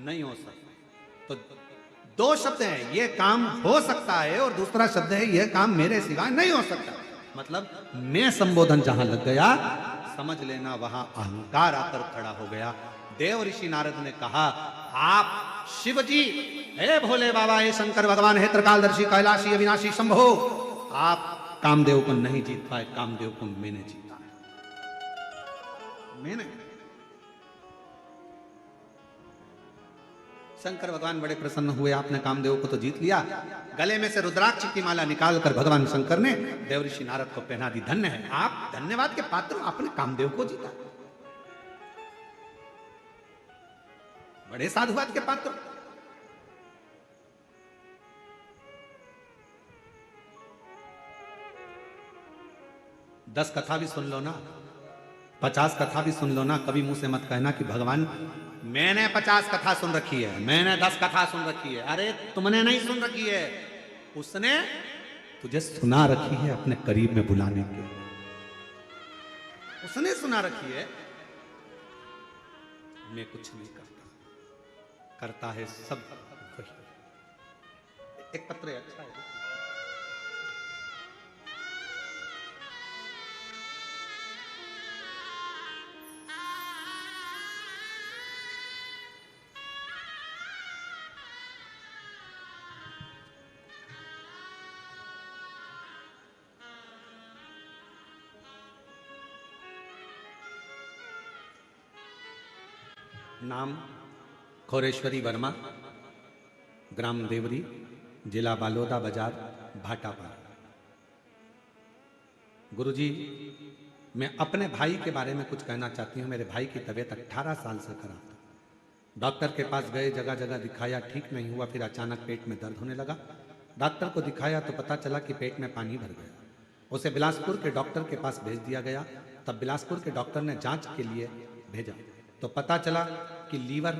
नहीं हो सकता। तो दो शब्द हैं, ये काम हो सकता है और दूसरा शब्द है, ये काम मेरे सिवाय नहीं हो सकता। मतलब मैं संबोधन जहां लग गया, समझ लेना वहां अहंकार आकर खड़ा हो गया। देव ऋषि नारद ने कहा, आप शिव जी, हे भोले बाबा, हे शंकर भगवान, हे त्रिकालदर्शी कैलाशी अविनाशी शंभो, आप कामदेव को नहीं जीत पाए, कामदेव को मैंने जीता है। मैंने। शंकर भगवान बड़े प्रसन्न हुए, आपने कामदेव को तो जीत लिया। गले में से रुद्राक्ष की माला निकालकर भगवान शंकर ने देवऋषि नारद को पहना दी। धन्य है आप, धन्यवाद के पात्र, आपने कामदेव को जीता। बड़े साधुवाद के पात्र। दस कथा भी सुन लो ना, 50 कथा भी सुन लो ना, कभी मुंह से मत कहना कि भगवान मैंने 50 कथा सुन रखी है, मैंने 10 कथा सुन रखी है। अरे तुमने नहीं सुन रखी है, उसने तुझे सुना रखी है अपने करीब में बुलाने के। उसने सुना रखी है। मैं कुछ नहीं करता, करता है सब वही। एक पत्र अच्छा है। नाम खोरेश्वरी वर्मा, ग्राम देवरी, जिला बालोदा बाजार, भाटापारा। गुरुजी, मैं अपने भाई के बारे में कुछ कहना चाहती हूँ। मेरे भाई की तबीयत 18 साल से खराब था। डॉक्टर के पास गए, जगह जगह दिखाया, ठीक नहीं हुआ। फिर अचानक पेट में दर्द होने लगा। डॉक्टर को दिखाया तो पता चला कि पेट में पानी भर गया। उसे बिलासपुर के डॉक्टर के पास भेज दिया गया। तब बिलासपुर के डॉक्टर ने जांच के लिए भेजा तो पता चला कि लीवर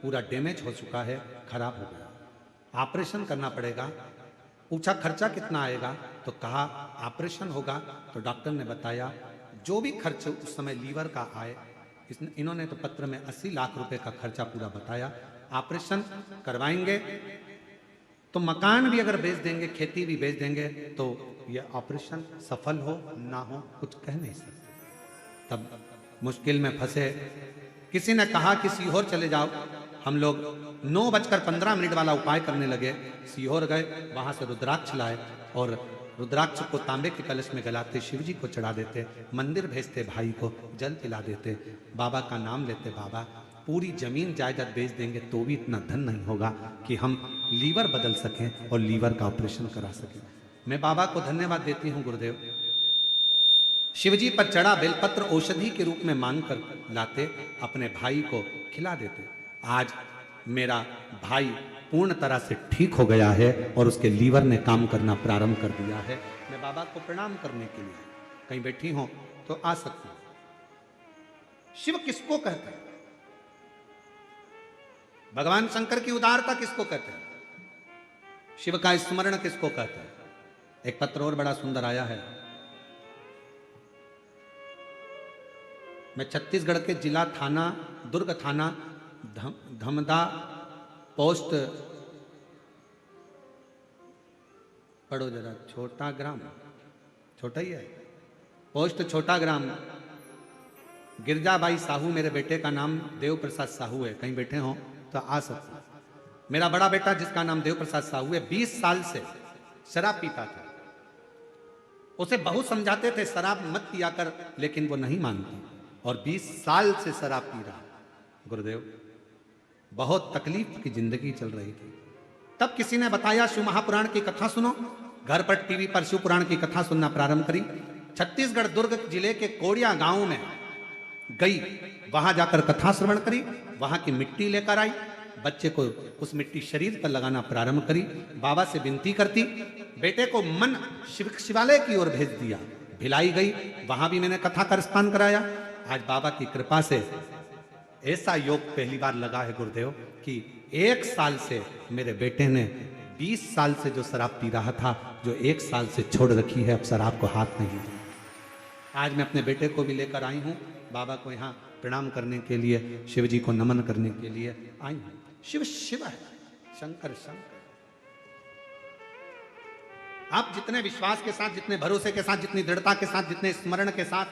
पूरा डैमेज हो चुका है, खराब हो गया, ऑपरेशन करना पड़ेगा। पूछा खर्चा कितना आएगा, तो कहा ऑपरेशन होगा। तो डॉक्टर ने बताया जो भी खर्च उस समय लीवर का आए, इन्होंने तो पत्र में 80 लाख रुपए का खर्चा पूरा बताया। ऑपरेशन करवाएंगे तो मकान भी अगर बेच देंगे, खेती भी बेच देंगे, तो यह ऑपरेशन सफल हो ना हो कुछ कह नहीं सकते। तब मुश्किल में फंसे। किसी ने कहा कि सीहोर चले जाओ। हम लोग 9:15 वाला उपाय करने लगे। सीहोर गए, वहां से रुद्राक्ष लाए और रुद्राक्ष को तांबे के कलश में गलाते, शिव जी को चढ़ा देते, मंदिर भेजते, भाई को जल पिला देते, बाबा का नाम लेते। बाबा पूरी जमीन जायदाद बेच देंगे तो भी इतना धन नहीं होगा कि हम लीवर बदल सकें और लीवर का ऑपरेशन करा सकें। मैं बाबा को धन्यवाद देती हूँ गुरुदेव। शिवजी पर चढ़ा बेलपत्र औषधि के रूप में मांगकर लाते, अपने भाई को खिला देते। आज मेरा भाई पूर्ण तरह से ठीक हो गया है और उसके लीवर ने काम करना प्रारंभ कर दिया है। मैं बाबा को प्रणाम करने के लिए कहीं बैठी हूं तो आ सकती हूं। शिव किसको कहते हैं? भगवान शंकर की उदारता किसको कहते हैं? शिव का स्मरण किसको कहते हैं? एक पत्र और बड़ा सुंदर आया है। मैं छत्तीसगढ़ के जिला थाना दुर्ग थाना धमदा पोस्ट, पढ़ो जरा, छोटा ग्राम, छोटा ही है पोस्ट, छोटा ग्राम, गिरजाबाई साहू, मेरे बेटे का नाम देव प्रसाद साहू है। कहीं बैठे हो तो आ सकते। मेरा बड़ा बेटा जिसका नाम देव प्रसाद साहू है, 20 साल से शराब पीता था। उसे बहुत समझाते थे शराब मत पिया कर, लेकिन वो नहीं मानती और 20 साल से शराब पी रहा। गुरुदेव, बहुत तकलीफ की जिंदगी चल रही थी। तब किसी ने बताया शिव महापुराण की कथा सुनो। घर पर टीवी पर शिव पुराण की कथा सुनना प्रारंभ करी। छत्तीसगढ़ दुर्ग जिले के कोड़िया गांव में गई, वहां जाकर कथा श्रवण करी, वहां की मिट्टी लेकर आई, बच्चे को उस मिट्टी शरीर पर लगाना प्रारंभ करी। बाबा से विनती करती, बेटे को मन शिवालय की ओर भेज दिया। भिलाई गई, वहां भी मैंने कथा का स्थान कराया। आज बाबा की कृपा से ऐसा योग पहली बार लगा है गुरुदेव कि 1 साल से मेरे बेटे ने 20 साल से जो शराब पी रहा था, जो 1 साल से छोड़ रखी है, अब शराब को हाथ नहीं दिया। आज मैं अपने बेटे को भी लेकर आई हूं, बाबा को यहाँ प्रणाम करने के लिए, शिव जी को नमन करने के लिए आई हूं। शिव शिव है, शंकर शंकर। आप जितने विश्वास के साथ, जितने भरोसे के साथ, जितनी दृढ़ता के साथ, जितने स्मरण के साथ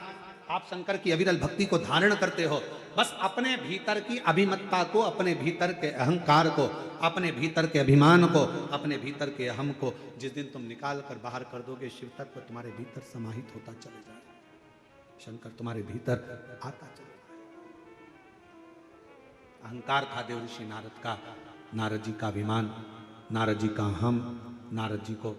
आप शंकर की अविरल भक्ति को धारण करते हो, बस अपने भीतर की अभिमत्ता को, अपने भीतर के अहंकार को, अपने भीतर के अभिमान को, अपने भीतर के अहम को जिस दिन तुम निकाल कर बाहर कर दोगे, शिव तत्व तुम्हारे भीतर समाहित होता चले जाएगा। शंकर तुम्हारे भीतर आता चले जाएगा। अहंकार था देव ऋषि नारद का, नारद जी का अभिमान, नारद जी का अहम। नारद जी को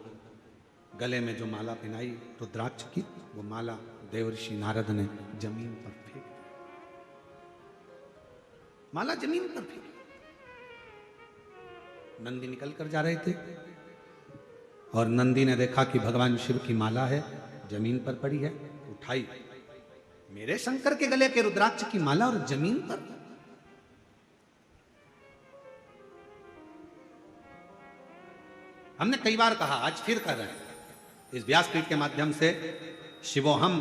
गले में जो माला पहनाई रुद्राक्ष की, वो माला देव ऋषि नारद ने जमीन पर फेंक, माला जमीन पर फेंकी। नंदी निकल कर जा रहे थे और नंदी ने देखा कि भगवान शिव की माला है, जमीन पर पड़ी है, उठाई। मेरे शंकर के गले के रुद्राक्ष की माला और जमीन पर। हमने कई बार कहा, आज फिर कर रहे हैं इस व्यासपीठ के माध्यम से, शिवोहम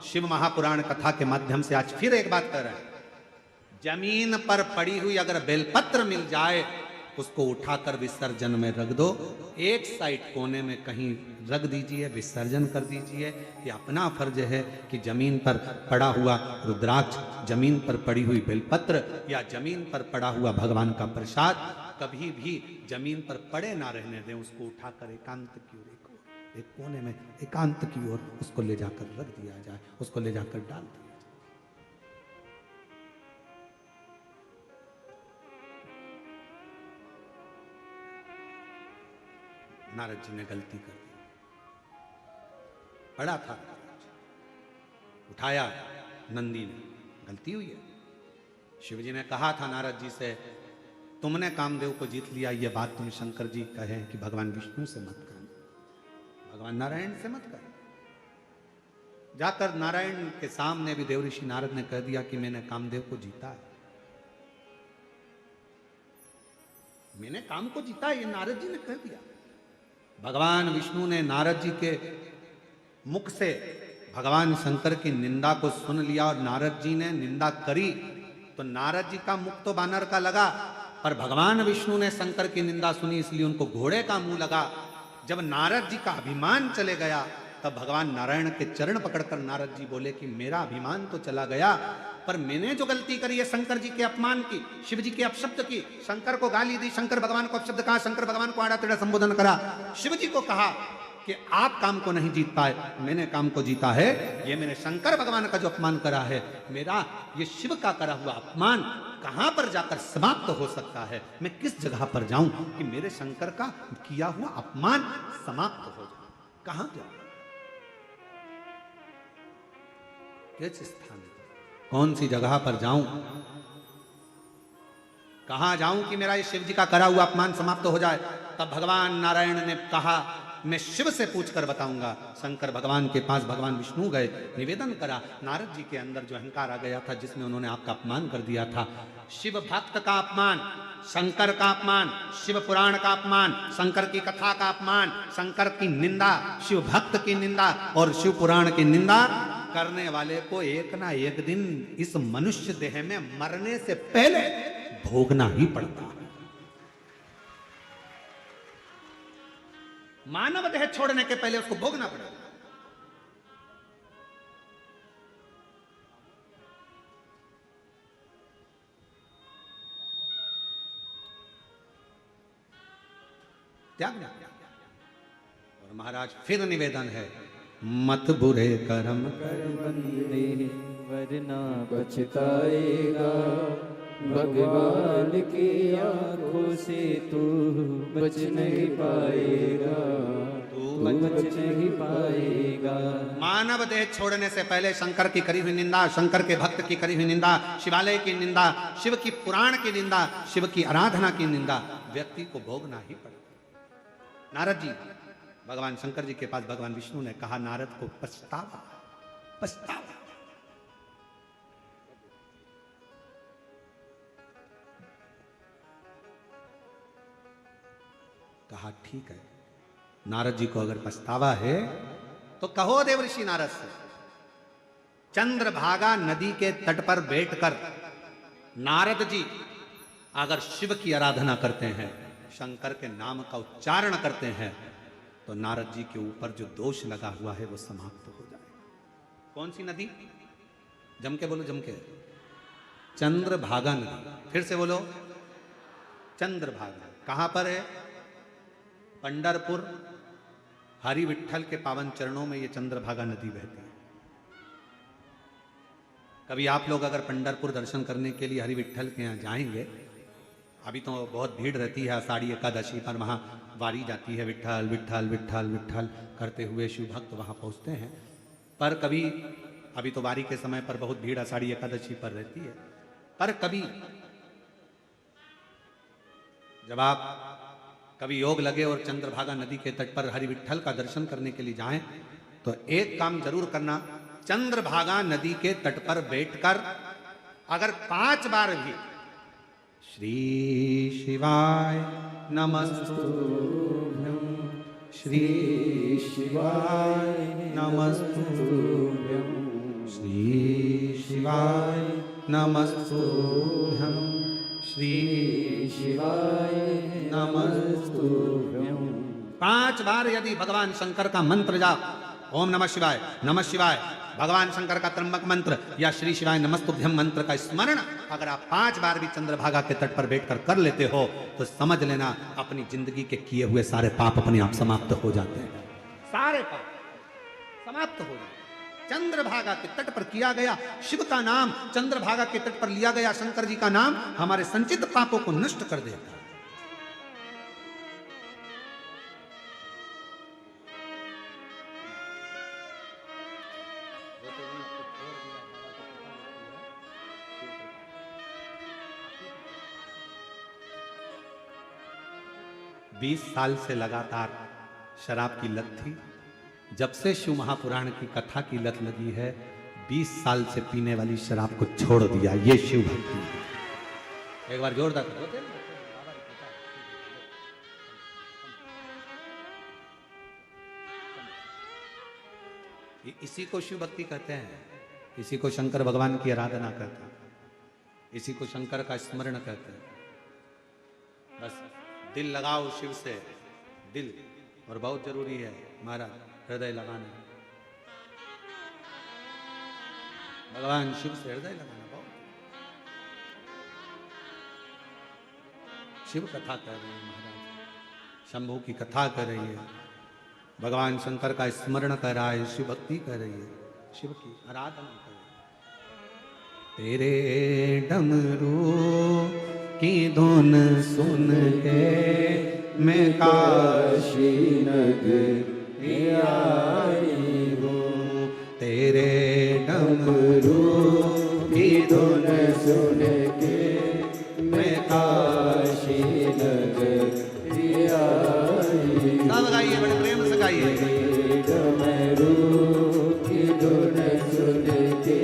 शिव महापुराण कथा के माध्यम से आज फिर एक बात कर रहे हैं। जमीन पर पड़ी हुई अगर बेलपत्र मिल जाए, उसको उठाकर विसर्जन में रख दो। एक साइड कोने में कहीं रख दीजिए, विसर्जन कर दीजिए। ये अपना फर्ज है कि जमीन पर पड़ा हुआ रुद्राक्ष, जमीन पर पड़ी हुई बेलपत्र या जमीन पर पड़ा हुआ भगवान का प्रसाद कभी भी जमीन पर पड़े ना रहने दें। उसको उठाकर एकांत की ओर, एक कोने में एकांत की ओर उसको ले जाकर रख दिया जाए, उसको ले जाकर डाल दिया जाए। नारद जी ने गलती कर दी, पड़ा था, उठाया नंदी ने, गलती हुई है। शिव जी ने कहा था नारद जी से, तुमने कामदेव को जीत लिया, ये बात तुम शंकर जी कहे कि भगवान विष्णु से मत करना, भगवान नारायण से मत करना। जाकर नारायण के सामने भी देव ऋषि नारद ने कह दिया कि मैंने कामदेव को जीता है, मैंने काम को जीता है, ये नारद जी ने कह दिया। भगवान विष्णु ने नारद जी के मुख से भगवान शंकर की निंदा को सुन लिया और नारद जी ने निंदा करी, तो नारद जी का मुख तो बानर का लगा, पर भगवान विष्णु ने शंकर की निंदा सुनी, इसलिए उनको घोड़े का मुंह लगा। जब नारद जी का अभिमान चले गया, तब भगवान नारायण के चरण पकड़कर नारद जी बोले कि मेरा अभिमान तो चला गया, पर मैंने जो गलती करी है शंकर जी के अपमान की, शिव जी के अपशब्द की, शंकर को गाली दी, शंकर भगवान को अपशब्द कहा, शंकर भगवान को आड़ा टेढ़ा संबोधन करा, शिव जी को कहा कि आप काम को नहीं जीत पाए, मैंने काम को जीता है। ये मैंने शंकर भगवान का जो अपमान करा है, मेरा ये शिव का करा हुआ अपमान कहां पर जाकर समाप्त हो सकता है? मैं किस जगह पर जाऊं कि मेरे शंकर का किया हुआ अपमान समाप्त हो जाए? कहां जाऊं? किस स्थान, कौन सी जगह पर जाऊं, कहां जाऊं कि मेरा ये शिव जी का करा हुआ अपमान समाप्त हो जाए। तब भगवान नारायण ने कहा मैं शिव से पूछकर बताऊंगा। शंकर भगवान के पास भगवान विष्णु गए, निवेदन करा। नारद जी के अंदर जो अहंकार आ गया था, जिसमें उन्होंने आपका अपमान कर दिया था, शिव भक्त का अपमान, शंकर का अपमान, शिव पुराण का अपमान, शंकर की कथा का अपमान, शंकर की निंदा, शिव भक्त की निंदा और शिव पुराण की निंदा करने वाले को एक ना एक दिन इस मनुष्य देह में मरने से पहले भोगना ही पड़ता है। मानव देह छोड़ने के पहले उसको भोगना पड़ेगा। त्यागना। और महाराज फिर निवेदन है, मत बुरे कर्म कर बंदे वरना पछताएगा, भगवान की आंखों से तू बच नहीं पाएगा, तू बच नहीं पाएगा। मानव देह छोड़ने से पहले शंकर की करी हुई निंदा, शंकर के भक्त की करी हुई निंदा, शिवालय की निंदा, शिव की पुराण की निंदा, शिव की आराधना की निंदा व्यक्ति को भोगना ही पड़ेगा। नारद जी भगवान शंकर जी के पास भगवान विष्णु ने कहा, नारद को पछतावा, पछतावा। कहा ठीक है, नारद जी को अगर पछतावा है तो कहो देवर्षि नारद से। चंद्रभागा नदी के तट पर बैठकर नारद जी अगर शिव की आराधना करते हैं, शंकर के नाम का उच्चारण करते हैं, तो नारद जी के ऊपर जो दोष लगा हुआ है वो समाप्त हो जाएगा। कौन सी नदी? जम के बोलो, जम के। चंद्रभागा नदी। फिर से बोलो, चंद्रभागा। कहां पर है? पंढरपुर हरि विठ्ठल के पावन चरणों में ये चंद्रभागा नदी बहती है। कभी आप लोग अगर पंढरपुर दर्शन करने के लिए हरि विठ्ठल के यहाँ जाएंगे, अभी तो बहुत भीड़ रहती है, आषाढ़ी एकादशी पर वहाँ वारी जाती है, विठ्ठल विठ्ठल विठ्ठल विठ्ठल करते हुए शिव भक्त वहाँ पहुँचते हैं। पर कभी, अभी तो वारी के समय पर बहुत भीड़ आषाढ़ी एकादशी पर रहती है, पर कभी जब आप कभी योग लगे और चंद्रभागा नदी के तट पर हरि विठ्ठल का दर्शन करने के लिए जाएं, तो एक काम जरूर करना, चंद्रभागा नदी के तट पर बैठकर अगर 5 बार भी श्री शिवाय नमस्तुभ्यं, श्री शिवाय नमस्तुभ्यं, श्री शिवाय नमस्तुभ्यं, श्री शिवाय नमस्तुभ्यं 5 बार यदि भगवान शंकर का मंत्र जाप, ओम नमः शिवाय, नमः शिवाय, भगवान शंकर का त्र्यंबक मंत्र या श्री शिवाय नमस्तुभ्यं मंत्र का स्मरण अगर आप 5 बार भी चंद्रभागा के तट पर बैठकर कर लेते हो, तो समझ लेना अपनी जिंदगी के किए हुए सारे पाप अपने आप समाप्त हो जाते हैं। सारे पाप समाप्त हो जाते। चंद्रभागा के तट पर किया गया शिव का नाम, चंद्रभागा के तट पर लिया गया शंकर जी का नाम हमारे संचित पापों को नष्ट कर देता है। बीस साल से लगातार शराब की लत थी। जब से शिव महापुराण की कथा की लत लगी है, 20 साल से पीने वाली शराब को छोड़ दिया। ये शिव भक्ति है। एक बार जोरदार इसी को शिव भक्ति कहते हैं, इसी को शंकर भगवान की आराधना कहते हैं, इसी को शंकर का स्मरण कहते हैं। बस दिल लगाओ शिव से, दिल, और बहुत जरूरी है हमारा हृदय लगाना, भगवान शिव से हृदय लगाना बहुत। शिव कथा कर रही है महाराज, शंभू की कथा कर रही है, भगवान शंकर का स्मरण कर रहा है, शिव भक्ति कर रही है, शिव की आराधना कर रही है। तेरे डमरू की धुन सुन के मैं काशी नगरी आई हूँ, तेरे डमरू की धुन सुन के मैं काशी नगरी आई। सब गाइए, बड़े प्रेम से गाइए। डमरू की धुन सुन के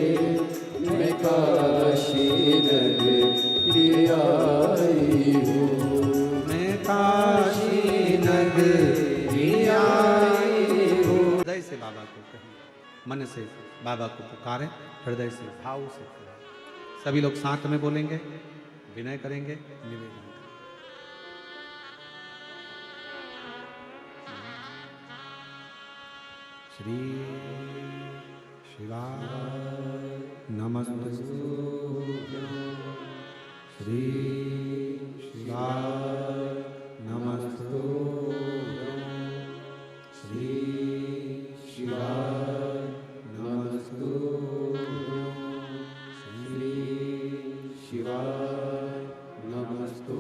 मैं काशी नगरी आई हूँ। मैं काशी नगरी आई हूँ। हृदय से बाबा को कहें, मन से बाबा को पुकारें, हृदय से भाव से करें। सभी लोग साथ में बोलेंगे, विनय करेंगे, निवेदन करेंगे। श्री शिवाय नमस्तु। श्री शिवाय नमस्तु। श्री शिवाय नमस्तु। श्री शिवाय नमस्तु।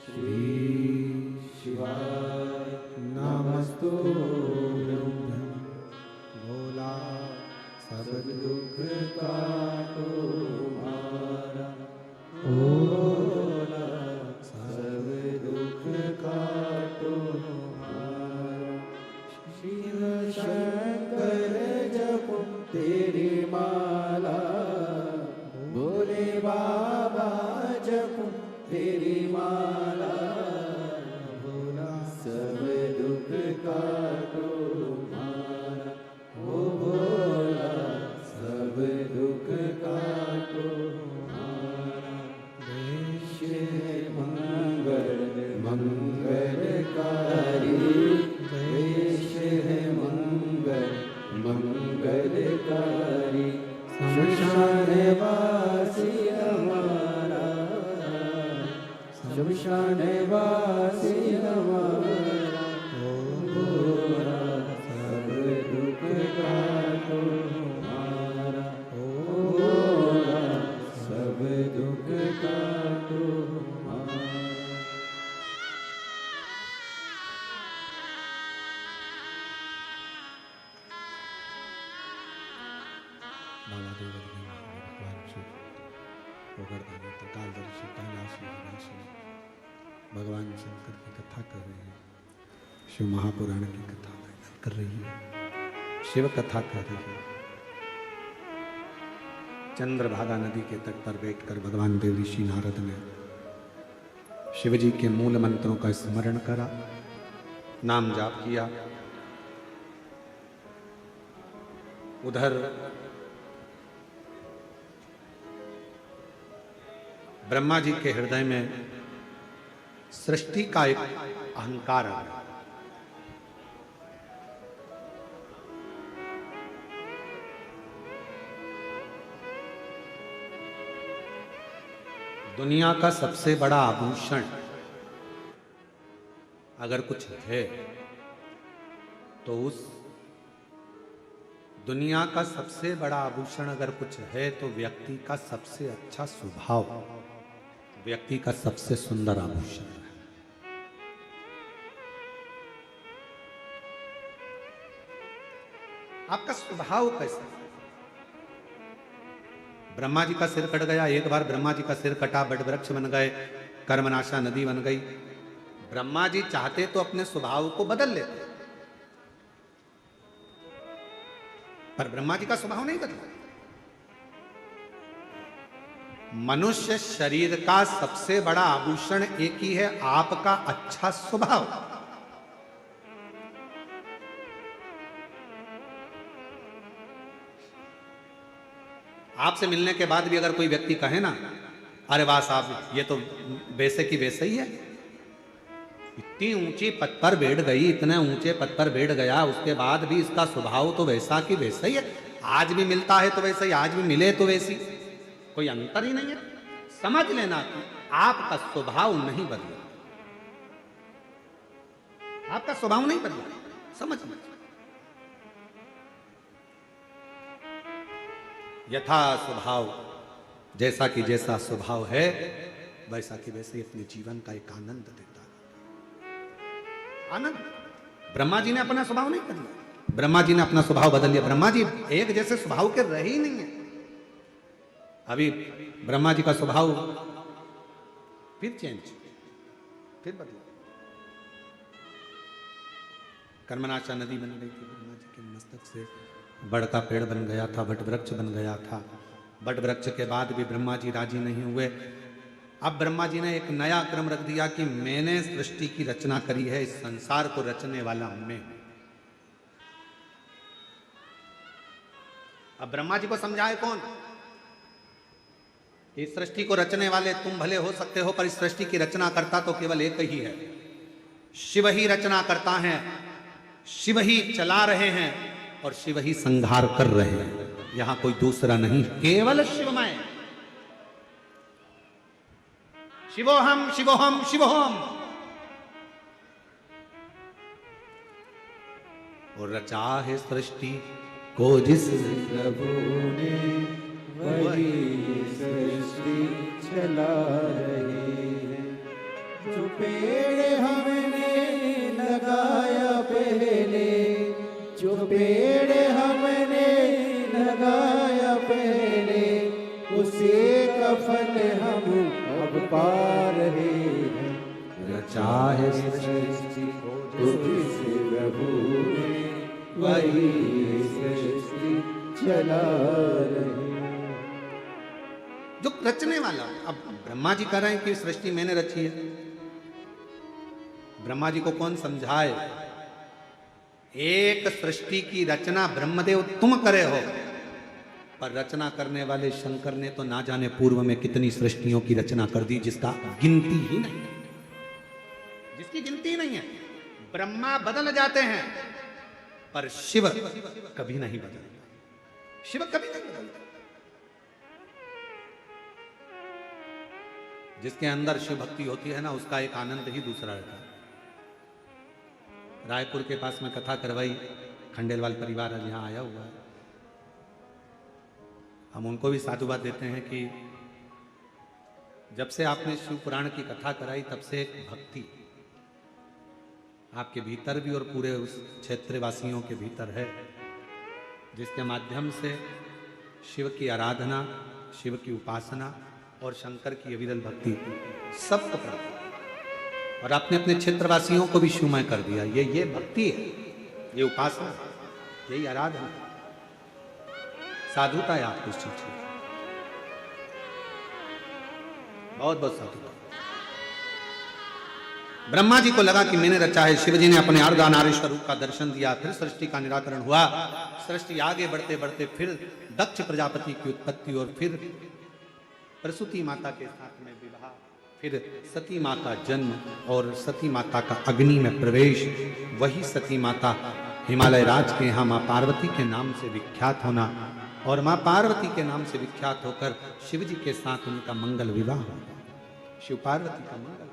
श्री शिवाय नमस्तु। भोला सब दुख काटो मारा, भोला सब दुख काटो मारा। शिव शंकर जपो तेरी माला, भोले बाबा जपो तेरी माला। भोला सब दुख काटो मारा, ओ भोला सब दुख काटो मारा। देश है मंगल मंगलकारी, देश है मंगल मंगलकारी। शमशान वासी हमारा, शमशान वासी हमारा। ओ भोला सब दुख काटो मारा, ओ भोला सब दुख काटो मारा। बाबा देवदत्त भगवान शिव गोवर्धन कालदर्शी कैलाशी विनाशी भगवान शंकर की कथा कर रहे हैं। शिव महापुराण की कथा कर रही है, शिव कथा कर रही है। चंद्रभागा नदी के तट पर बैठकर भगवान देव ऋषि नारद ने शिव जी के मूल मंत्रों का स्मरण करा, नाम जाप किया। उधर ब्रह्मा जी के हृदय में सृष्टि का एक अहंकार आ गया। दुनिया का सबसे बड़ा आभूषण अगर कुछ है तो उस दुनिया का सबसे बड़ा आभूषण अगर कुछ है तो व्यक्ति का सबसे अच्छा स्वभाव, व्यक्ति का सबसे सुंदर आभूषण है। आपका स्वभाव कैसा है? ब्रह्मा जी का सिर कट गया, एक बार ब्रह्मा जी का सिर कटा, बट वृक्ष बन गए, कर्मनाशा नदी बन गई। ब्रह्मा जी चाहते तो अपने स्वभाव को बदल लेते, पर ब्रह्मा जी का स्वभाव नहीं बदला। मनुष्य शरीर का सबसे बड़ा आभूषण एक ही है, आपका अच्छा स्वभाव। आपसे मिलने के बाद भी अगर कोई व्यक्ति कहे ना, अरे वाह साहब ये तो वैसे की वैसे ही है, इतनी ऊंची पद पर बैठ गई, इतने ऊंचे पद पर बैठ गया, उसके बाद भी इसका स्वभाव तो वैसा की वैसा ही है, आज भी मिलता है तो वैसे ही, आज भी मिले तो वैसी, कोई अंतर ही नहीं है। समझ लेना कि आपका स्वभाव नहीं बदला, आपका स्वभाव नहीं बदला, समझ लेना। यथा स्वभाव, जैसा कि जैसा स्वभाव है वैसा कि वैसे अपने जीवन का एक आनंद देता है। आनंद। ब्रह्मा जी ने अपना स्वभाव नहीं बदला, ब्रह्मा जी ने अपना स्वभाव बदल लिया। ब्रह्मा जी एक जैसे स्वभाव के रहे ही नहीं है, अभी ब्रह्मा जी का स्वभाव फिर चेंज, फिर बदला। कर्मनाशा नदी बन गई थी, ब्रह्मा जी के मस्तक से बड़ का पेड़ बन गया था, वट वृक्ष बन गया था। वट वृक्ष के बाद भी ब्रह्मा जी राजी नहीं हुए। अब ब्रह्मा जी ने एक नया क्रम रख दिया कि मैंने सृष्टि की रचना करी है, इस संसार को रचने वाला मैं। अब ब्रह्मा जी को समझाए कौन? इस सृष्टि को रचने वाले तुम भले हो सकते हो, पर इस सृष्टि की रचना करता तो केवल एक ही है, शिव ही रचना करता है, शिव ही चला रहे हैं और शिव ही संहार कर रहे हैं। यहां कोई दूसरा नहीं, केवल शिवमय। शिवोहम शिवोहम शिवोहम। और रचा है सृष्टि को जिस प्रभु ने वही सृष्टि चला रहे हैं। जो पेड़ हमने लगाया पहले, जो पेड़ हमने लगाया पहले, उसी का फल हम अब पा रहे हैं। रचा है सृष्टि को जिस प्रभु ने वही सृष्टि चला रहे। जो रचने वाला, अब ब्रह्मा जी कह रहे हैं कि सृष्टि मैंने रची है। ब्रह्मा जी को कौन समझाए? एक सृष्टि की रचना ब्रह्मदेव तुम करे हो, पर रचना करने वाले शंकर ने तो ना जाने पूर्व में कितनी सृष्टियों की रचना कर दी, जिसका गिनती ही नहीं है, जिसकी गिनती नहीं है। ब्रह्मा बदल जाते हैं पर शिव कभी नहीं बदलता, शिव कभी नहीं बदलता। जिसके अंदर शिव भक्ति होती है ना, उसका एक आनंद ही दूसरा रहता है। रायपुर के पास में कथा करवाई, खंडेलवाल परिवार आज यहाँ आया हुआ है। हम उनको भी साधुवाद देते हैं कि जब से आपने शिव पुराण की कथा कराई, तब से एक भक्ति आपके भीतर भी और पूरे उस क्षेत्रवासियों के भीतर है, जिसके माध्यम से शिव की आराधना, शिव की उपासना और शंकर की अविरल भक्ति सबको प्राप्त। और आपने अपने क्षेत्रवासियों को भी शिवमय कर दिया। ये भक्ति है, ये उपासना, यही आराधना, साधुता है आपको इस चीज की। बहुत बहुत साधुता। ब्रह्मा जी को लगा कि मैंने रचा है, शिव जी ने अपने अर्धनारीश्वर रूप का दर्शन दिया, फिर सृष्टि का निराकरण हुआ। सृष्टि आगे बढ़ते बढ़ते फिर दक्ष प्रजापति की उत्पत्ति, और फिर प्रसूति माता के साथ में विवाह, फिर सती माँ का जन्म और सती माता का अग्नि में प्रवेश। वही सती माता हिमालय राज के यहाँ माँ पार्वती के नाम से विख्यात होना, और माँ पार्वती के नाम से विख्यात होकर शिव जी के साथ उनका मंगल विवाह हो, शिव पार्वती का मंगल।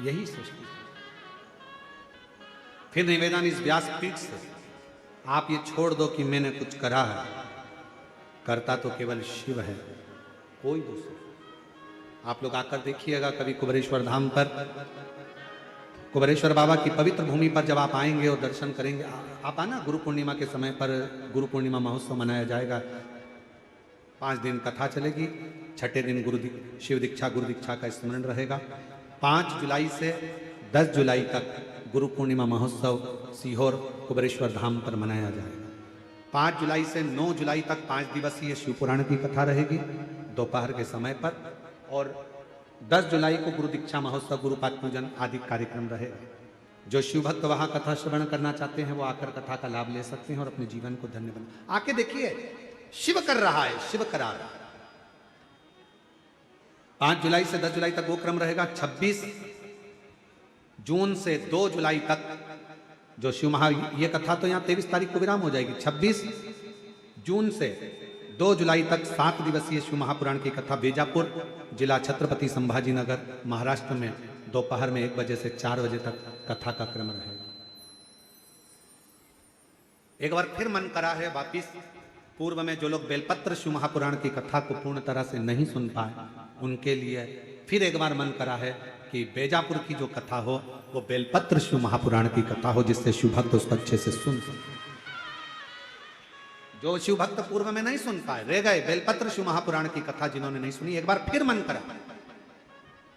यही सृष्टि। फिर निवेदन इस व्यासपीठ से, आप ये छोड़ दो कि मैंने कुछ करा है, करता तो केवल शिव है, कोई दूसरा। आप लोग आकर देखिएगा कभी कुबेरेश्वर धाम पर, कुबेरेश्वर बाबा की पवित्र भूमि पर जब आप आएंगे और दर्शन करेंगे, आप आना गुरु पूर्णिमा के समय पर, गुरु पूर्णिमा महोत्सव मनाया जाएगा। 5 दिन कथा चलेगी, छठे दिन शिव दीक्षा गुरु दीक्षा का स्मरण रहेगा। 5 जुलाई से 10 जुलाई तक गुरु पूर्णिमा महोत्सव सीहोर कुबेरेश्वर धाम पर मनाया जाएगा। 5 जुलाई से 9 जुलाई तक 5 दिवसीय शिव पुराण की कथा रहेगी दोपहर के समय पर, और 10 जुलाई को गुरु दीक्षा महोत्सव, गुरुपाद पूजन आदि कार्यक्रम रहेगा। जो शिव भक्त वहां कथा श्रवण करना चाहते हैं वो आकर कथा का लाभ ले सकते हैं और अपने जीवन को धन्य बना। आके देखिए, शिव कर रहा है, शिव करा रहा है। 5 जुलाई से 10 जुलाई तक वो क्रम रहेगा। 26 जून से 2 जुलाई तक जो शिव महा, ये कथा तो यहाँ 23 तारीख को विराम हो जाएगी। 26 जून से 2 जुलाई तक 7 दिवसीय शिव महापुराण की कथा बीजापुर, जिला छत्रपति संभाजी नगर, महाराष्ट्र में दोपहर में 1 बजे से 4 बजे तक कथा का क्रम रहेगा। एक बार फिर मन करा है वापिस, पूर्व में जो लोग बेलपत्र शिव महापुराण की कथा को पूर्ण तरह से नहीं सुन पाए, उनके लिए फिर एक बार मन करा है कि बेजापुर की जो कथा हो वो बेलपत्र शिव महापुराण की कथा हो, जिससे शिव भक्त उसको अच्छे से सुन सके। जो शिव भक्त पूर्व में नहीं सुन पाए, रह गए, बेलपत्र शिव महापुराण की कथा जिन्होंने नहीं सुनी, एक बार फिर मन करा।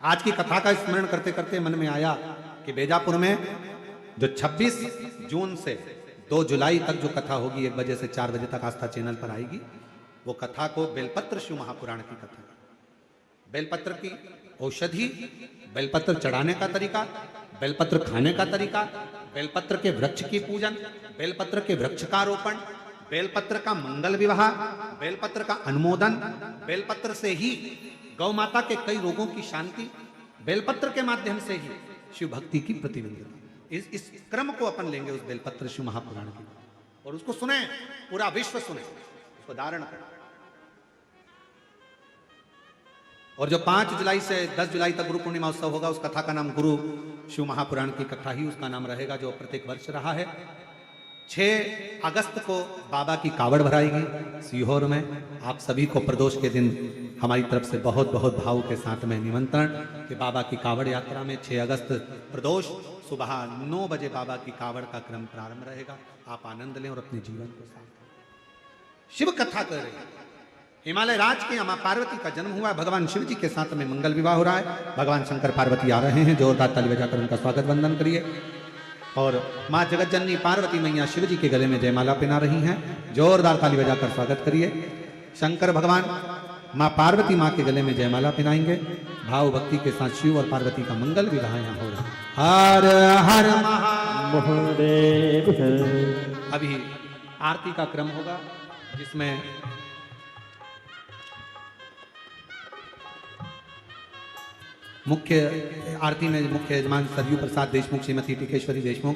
आज की कथा का स्मरण करते करते मन में आया कि बेजापुर में जो 26 जून से 2 जुलाई तक जो कथा होगी, 1 बजे से 4 बजे तक आस्था चैनल पर आएगी, वो कथा को बेलपत्र शिव महापुराण की कथा, बेलपत्र की औषधि, बेलपत्र चढ़ाने का तरीका, बेलपत्र खाने का तरीका, बेलपत्र के वृक्ष की पूजन, बेलपत्र के वृक्ष का रोपण, बेलपत्र का मंगल विवाह, बेलपत्र का अनुमोदन, बेलपत्र से ही गौ माता के कई रोगों की शांति, बेलपत्र के माध्यम से ही शिव भक्ति की प्रतिनिधित्व। इस क्रम को अपन लेंगे उस बेलपत्र शिव महापुराण की, और उसको सुने, पूरा विश्व सुने, उसको धारण करें। और जो 5 जुलाई से 10 जुलाई तक गुरु पूर्णिमा उत्सव होगा, उस कथा का नाम गुरु शिव महापुराण की कथा ही उसका नाम रहेगा, जो प्रत्येक वर्ष रहा है। 6 अगस्त को बाबा की कावड़ भराएगी सीहोर में। आप सभी को प्रदोष के दिन हमारी तरफ से बहुत बहुत भाव के साथ में निमंत्रण कि बाबा की कावड़ यात्रा में 6 अगस्त प्रदोष सुबह 9 बजे बाबा की कावड़ का क्रम प्रारंभ रहेगा। आप आनंद लें और अपने जीवन को साथ करें। शिव कथा कर रहे हैं। हिमालय राज के मां पार्वती का जन्म हुआ है, भगवान शिव जी के साथ में मंगल विवाह हो रहा है। भगवान शंकर पार्वती आ रहे हैं, जोरदार ताली बजाकर उनका स्वागत वंदन करिए। और मां जगतजननी पार्वती मैया शिव जी के गले में जयमाला पहना रही हैं, जोरदार ताली बजाकर स्वागत करिए। शंकर भगवान मां पार्वती मां के गले में जयमाला पहनाएंगे। भाव भक्ति के साथ शिव और पार्वती का मंगल विवाह यहाँ हो रहा है। हर हर महादेव। अभी आरती का क्रम होगा, जिसमें मुख्य आरती में मुख्य यजमान सरयू प्रसाद देशमुख, श्रीमती टिकेश्वरी देशमुख,